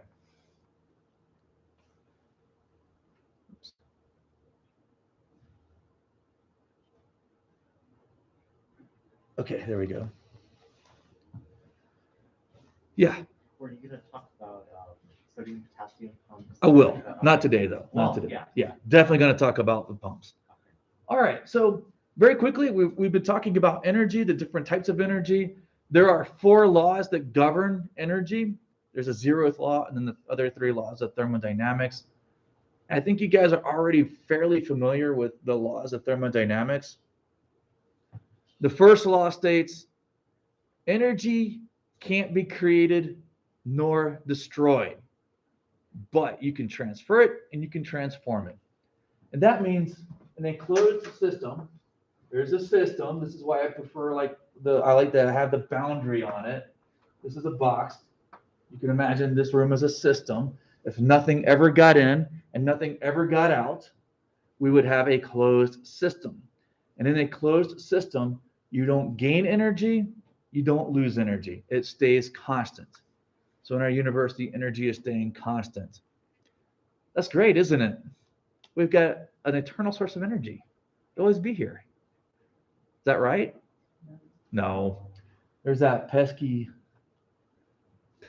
A: Okay, there we go. Yeah,
E: Were you going to talk about sodium potassium pumps?
A: I will. Not today, though. Not
D: Well,
A: today.
D: yeah.
A: Yeah, definitely going to talk about the pumps. All right, so very quickly, we've been talking about energy, the different types of energy. There are 4 laws that govern energy. There's a 0th law, and then the other 3 laws of thermodynamics. I think you guys are already fairly familiar with the laws of thermodynamics. The first law states energy can't be created nor destroyed, but you can transfer it and you can transform it. And that means an enclosed system, there's a system. This is why I prefer I like to have the boundary on it. This is a box. You can imagine this room as a system. If nothing ever got in and nothing ever got out, we would have a closed system. And in a closed system, you don't gain energy, you don't lose energy. It stays constant. So in our university, energy is staying constant. That's great, isn't it? We've got an eternal source of energy. It'll always be here. Is that right? No. There's that pesky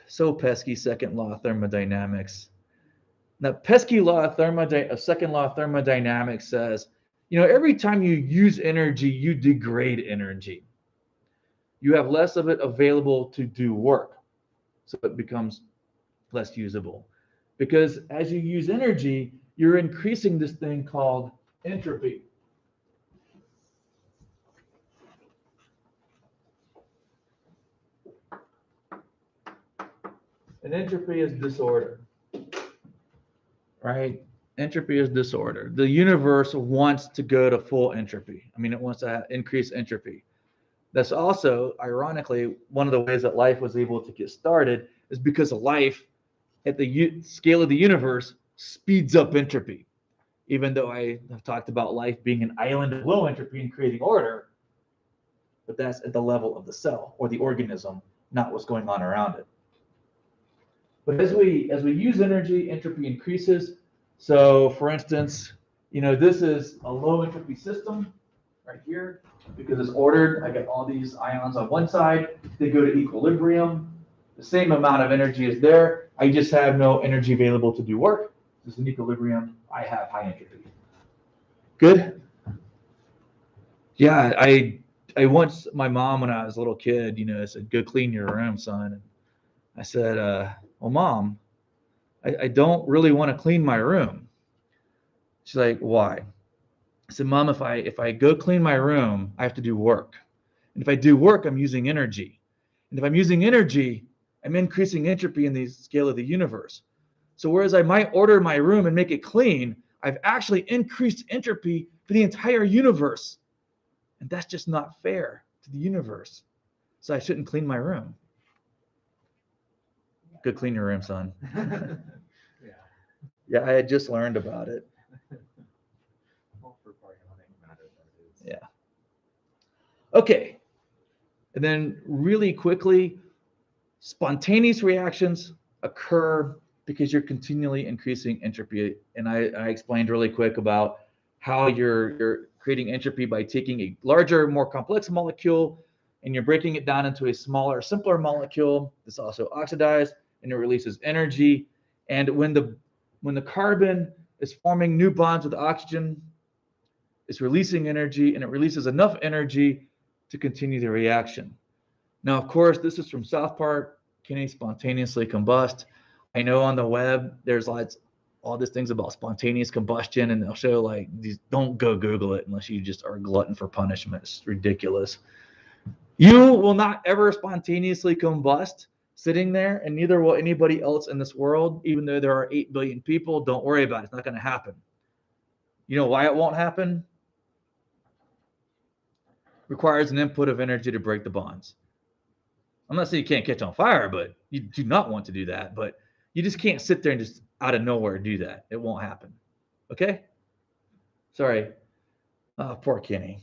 A: second law of thermodynamics. Now, pesky law of second law of thermodynamics says, every time you use energy, you degrade energy. You have less of it available to do work, so it becomes less usable. Because as you use energy, you're increasing this thing called entropy. And entropy is disorder, right? Entropy is disorder. The universe wants to go to full entropy. It wants to increase entropy. That's also, ironically, one of the ways that life was able to get started is because life at the scale of the universe speeds up entropy. Even though I have talked about life being an island of low entropy and creating order, but that's at the level of the cell or the organism, not what's going on around it. But as we use energy, entropy increases. So for instance, this is a low entropy system right here because it's ordered. I got all these ions on one side. They go to equilibrium. The same amount of energy is there. I just have no energy available to do work. This is an equilibrium. I have high entropy. Good? Yeah, I once, my mom, when I was a little kid, said, go clean your room, son. And I said, well, Mom, I don't really want to clean my room. She's like, why? I said, Mom, if I go clean my room, I have to do work. And if I do work, I'm using energy. And if I'm using energy, I'm increasing entropy in the scale of the universe. So whereas I might order my room and make it clean, I've actually increased entropy for the entire universe. And that's just not fair to the universe. So I shouldn't clean my room. Go clean your room, son. Yeah, I had just learned about it. Yeah. Okay. And then really quickly, spontaneous reactions occur because you're continually increasing entropy. And I explained really quick about how you're creating entropy by taking a larger, more complex molecule and you're breaking it down into a smaller, simpler molecule. This also oxidized and it releases energy. And when the carbon is forming new bonds with oxygen, it's releasing energy and it releases enough energy to continue the reaction. Now, of course, this is from South Park. Can it spontaneously combust? I know on the web, there's all these things about spontaneous combustion, and they'll show these. Don't go Google it unless you just are a glutton for punishment. It's ridiculous. You will not ever spontaneously combust sitting there, and neither will anybody else in this world, even though there are 8 billion people. Don't worry about it. It's not going to happen. You know why it won't happen? Requires an input of energy to break the bonds. I'm not saying you can't catch on fire, but you do not want to do that. But you just can't sit there and just out of nowhere do that. It won't happen. Okay? Sorry. Poor Kenny.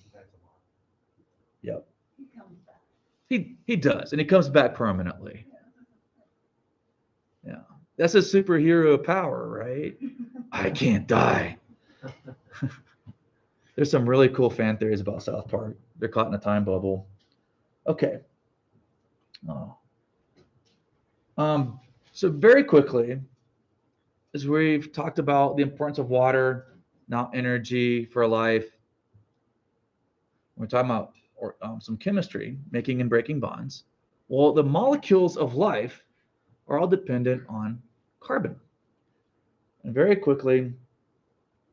A: Yep.
B: He comes back.
A: He does, and he comes back permanently. Yeah. That's a superhero power, right? I can't die. There's some really cool fan theories about South Park. They're caught in a time bubble. Okay. Oh. So very quickly, as we've talked about the importance of water, now energy for life, we're talking about some chemistry, making and breaking bonds. Well, the molecules of life are all dependent on carbon. And very quickly,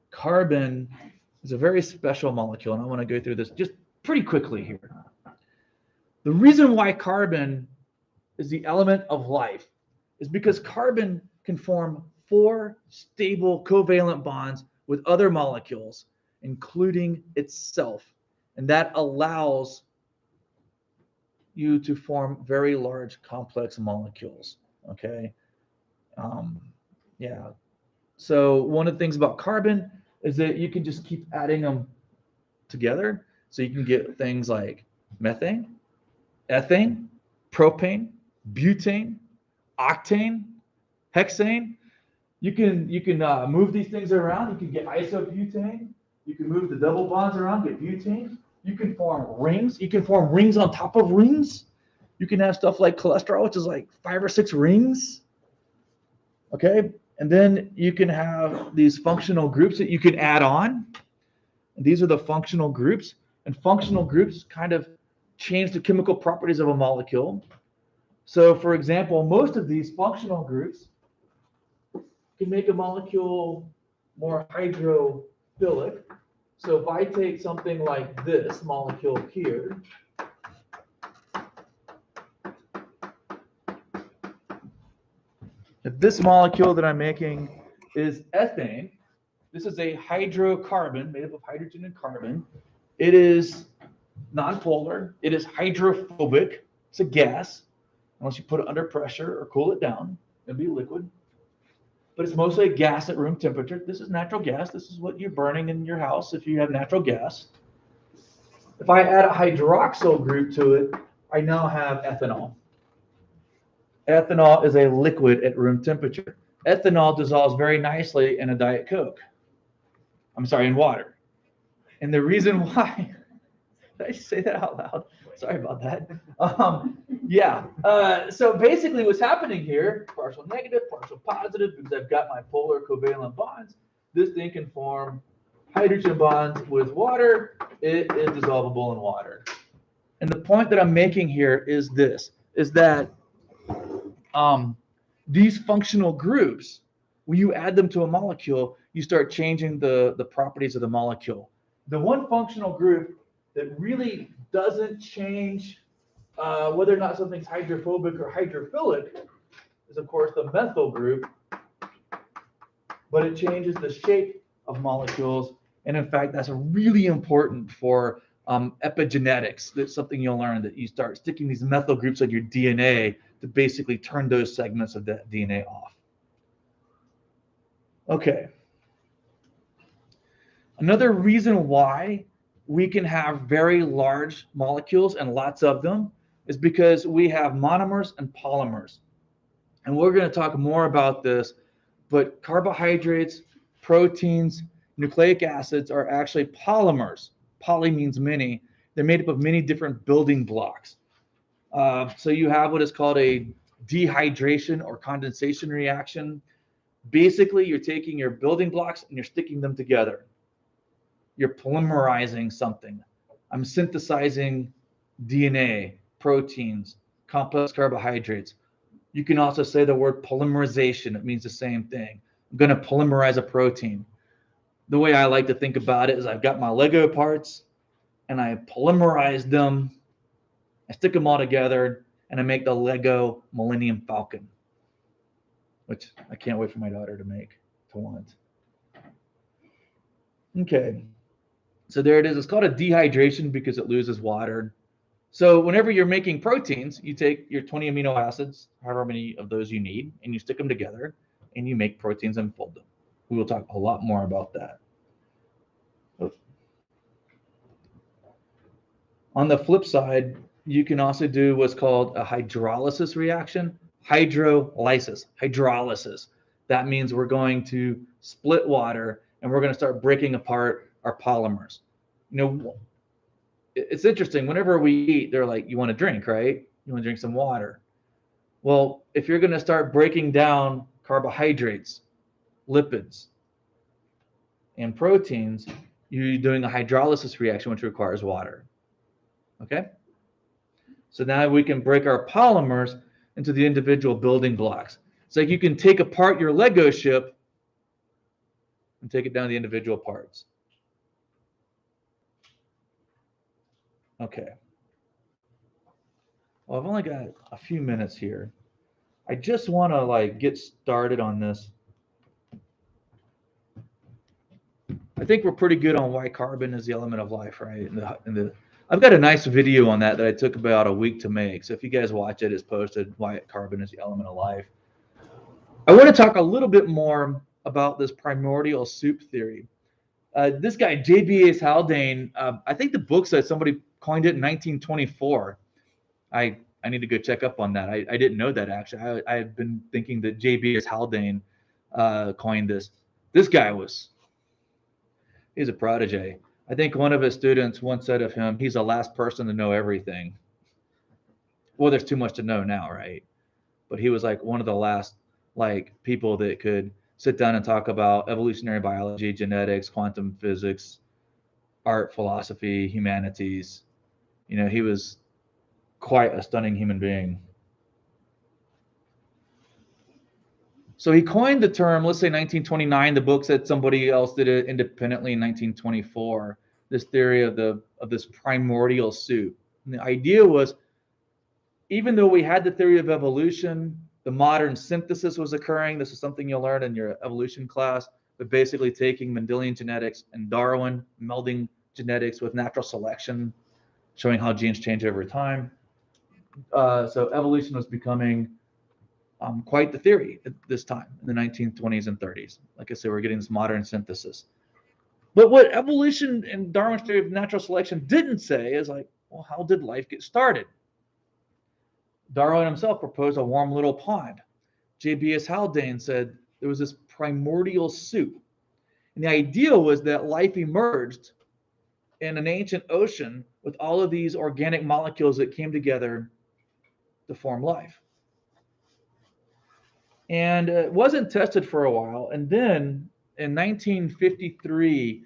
A: carbon is a very special molecule, and I want to go through this just pretty quickly here. The reason why carbon is the element of life is because carbon can form 4 stable covalent bonds with other molecules, including itself. And that allows you to form very large complex molecules. Okay. Yeah. So one of the things about carbon is that you can just keep adding them together. So you can get things like methane, ethane, propane, butane, octane, hexane. You can move these things around. You can get isobutane. You can move the double bonds around, get butane. You can form rings. You can form rings on top of rings. You can have stuff like cholesterol, which is like 5 or 6 rings. Okay, and then you can have these functional groups that you can add on. And these are the functional groups. And functional groups kind of change the chemical properties of a molecule. So, for example, most of these functional groups can make a molecule more hydrophilic. So if I take something like this molecule here, if this molecule that I'm making is ethane, this is a hydrocarbon made up of hydrogen and carbon. It is nonpolar. It is hydrophobic. It's a gas. Unless you put it under pressure or cool it down, it'll be a liquid. But it's mostly a gas at room temperature. This is natural gas. This is what you're burning in your house if you have natural gas. If I add a hydroxyl group to it, I now have ethanol. Ethanol is a liquid at room temperature. Ethanol dissolves very nicely in a Diet Coke. I'm sorry, in water. And the reason why, did I say that out loud? Sorry about that. So basically what's happening here, partial negative, partial positive, because I've got my polar covalent bonds, this thing can form hydrogen bonds with water. It is dissolvable in water. And the point that I'm making here is this, is that these functional groups, when you add them to a molecule, you start changing the properties of the molecule. The one functional group that really doesn't change whether or not something's hydrophobic or hydrophilic is, of course, the methyl group, but it changes the shape of molecules. And in fact, that's really important for epigenetics. That's something you'll learn, that you start sticking these methyl groups on your DNA to basically turn those segments of that DNA off. Okay. Another reason why we can have very large molecules and lots of them is because we have monomers and polymers. And we're going to talk more about this, but carbohydrates, proteins, nucleic acids are actually polymers. Poly means many. They're made up of many different building blocks. So you have what is called a dehydration or condensation reaction. Basically, you're taking your building blocks and you're sticking them together. You're polymerizing something. I'm synthesizing DNA, proteins, complex carbohydrates. You can also say the word polymerization. It means the same thing. I'm going to polymerize a protein. The way I like to think about it is I've got my Lego parts and I polymerize them I stick them all together, and I make the Lego Millennium Falcon, which I can't wait for my daughter to want. Okay, so there it is. It's called a dehydration because it loses water. So whenever you're making proteins, you take your 20 amino acids, however many of those you need, and you stick them together, and you make proteins and fold them. We will talk a lot more about that. On the flip side, you can also do what's called a hydrolysis reaction. Hydrolysis. That means we're going to split water and we're going to start breaking apart our polymers. You know, it's interesting. Whenever we eat, they're like, you want to drink, right? You want to drink some water. Well, if you're going to start breaking down carbohydrates, lipids, and proteins, you're doing a hydrolysis reaction, which requires water. Okay? So now we can break our polymers into the individual building blocks. It's like you can take apart your Lego ship and take it down to the individual parts. Okay. Well, I've only got a few minutes here. I just want to get started on this. I think we're pretty good on why carbon is the element of life, right? I've got a nice video on that I took about a week to make. So if you guys watch it, it's posted, why carbon is the element of life. I want to talk a little bit more about this primordial soup theory. This guy, J.B.S. Haldane, I think the book said somebody coined it in 1924. I need to go check up on that. I didn't know that, actually. I've been thinking that J.B.S. Haldane coined this. This guy he's a protege. I think one of his students once said of him, he's the last person to know everything. Well, there's too much to know now, right? But he was one of the last people that could sit down and talk about evolutionary biology, genetics, quantum physics, art, philosophy, humanities. You know, he was quite a stunning human being. So he coined the term, let's say 1929. The book said somebody else did it independently in 1924. This theory of this primordial soup. And the idea was, even though we had the theory of evolution, the modern synthesis was occurring. This is something you'll learn in your evolution class, but basically taking Mendelian genetics and Darwin, melding genetics with natural selection, showing how genes change over time. So evolution was becoming quite the theory at this time in the 1920s and 30s. Like I said, we're getting this modern synthesis. But what evolution and Darwin's theory of natural selection didn't say is well, how did life get started? Darwin himself proposed a warm little pond. J.B.S. Haldane said there was this primordial soup. And the idea was that life emerged in an ancient ocean with all of these organic molecules that came together to form life. And it wasn't tested for a while. And then in 1953,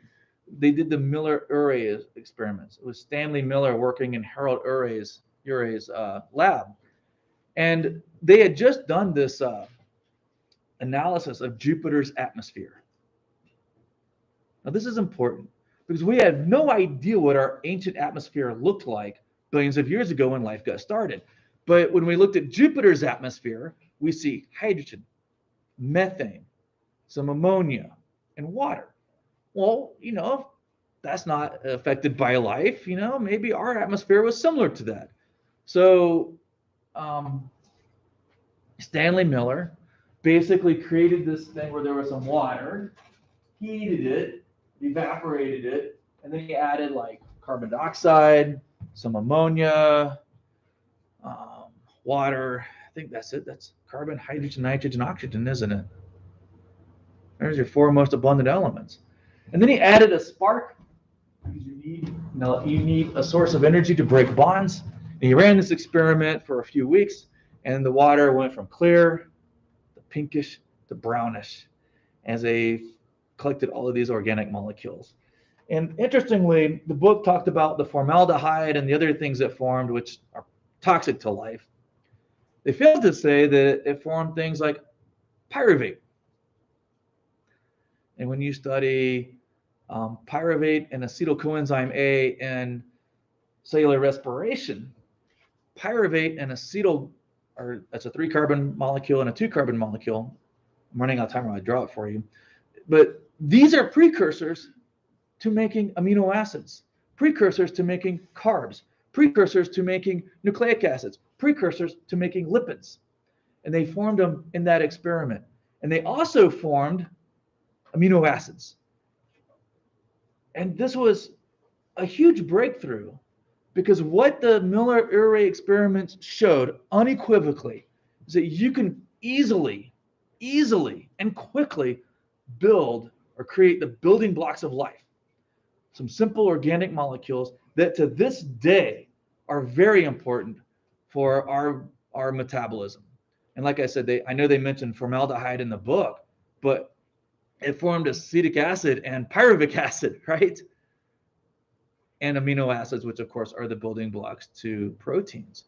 A: they did the Miller-Urey experiments. It was Stanley Miller working in Harold Urey's lab. And they had just done this analysis of Jupiter's atmosphere. Now, this is important because we had no idea what our ancient atmosphere looked like billions of years ago when life got started. But when we looked at Jupiter's atmosphere, we see hydrogen, methane, some ammonia, and water. Well, that's not affected by life. Maybe our atmosphere was similar to that. So Stanley Miller basically created this thing where there was some water, heated it, evaporated it, and then he added carbon dioxide, some ammonia, water. I think that's it. That's carbon, hydrogen, nitrogen, oxygen, isn't it? There's your four most abundant elements. And then he added a spark because you need a source of energy to break bonds. And he ran this experiment for a few weeks, and the water went from clear to pinkish to brownish as they collected all of these organic molecules. And interestingly, the book talked about the formaldehyde and the other things that formed, which are toxic to life. They failed to say that it formed things like pyruvate. And when you study pyruvate and acetyl coenzyme A in cellular respiration, pyruvate and acetyl, or that's a 3-carbon molecule and a 2-carbon molecule. I'm running out of time, I'll draw it for you. But these are precursors to making amino acids, precursors to making carbs, precursors to making nucleic acids, precursors to making lipids. And they formed them in that experiment. And they also formed amino acids. And this was a huge breakthrough, because what the Miller-Urey experiments showed unequivocally is that you can easily and quickly build or create the building blocks of life. Some simple organic molecules that to this day are very important for our metabolism. And like I said, I know they mentioned formaldehyde in the book, but it formed acetic acid and pyruvic acid, right? And amino acids, which of course are the building blocks to proteins.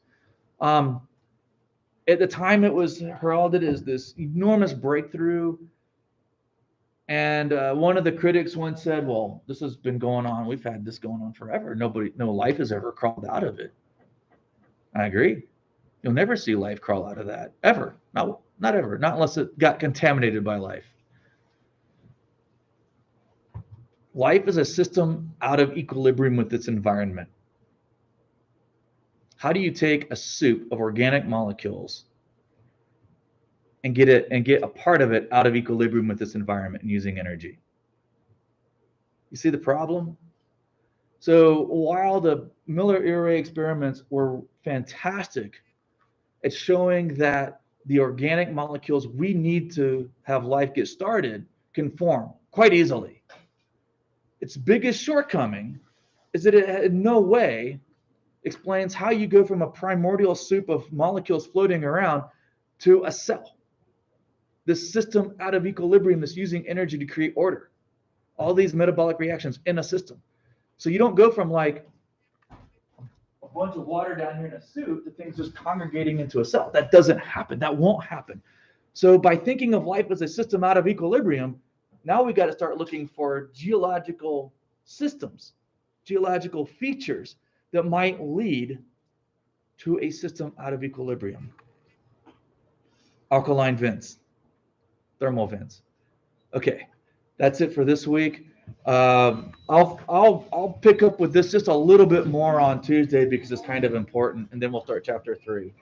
A: At the time, it was heralded as this enormous breakthrough. And one of the critics once said, well, this has been going on. We've had this going on forever. No life has ever crawled out of it. I agree. You'll never see life crawl out of that, ever. No, not ever. Not unless it got contaminated by life. Life is a system out of equilibrium with its environment. How do you take a soup of organic molecules and get a part of it out of equilibrium with its environment and using energy? You see the problem? So while the Miller-Urey experiments were fantastic at showing that the organic molecules we need to have life get started can form quite easily, its biggest shortcoming is that it in no way explains how you go from a primordial soup of molecules floating around to a cell. This system out of equilibrium that's using energy to create order. All these metabolic reactions in a system. So you don't go from like a bunch of water down here in a soup to things just congregating into a cell. That doesn't happen. That won't happen. So by thinking of life as a system out of equilibrium, now we got to start looking for geological systems, geological features that might lead to a system out of equilibrium. Alkaline vents, thermal vents. Okay, that's it for this week. I'll pick up with this just a little bit more on Tuesday because it's kind of important, and then we'll start chapter 3.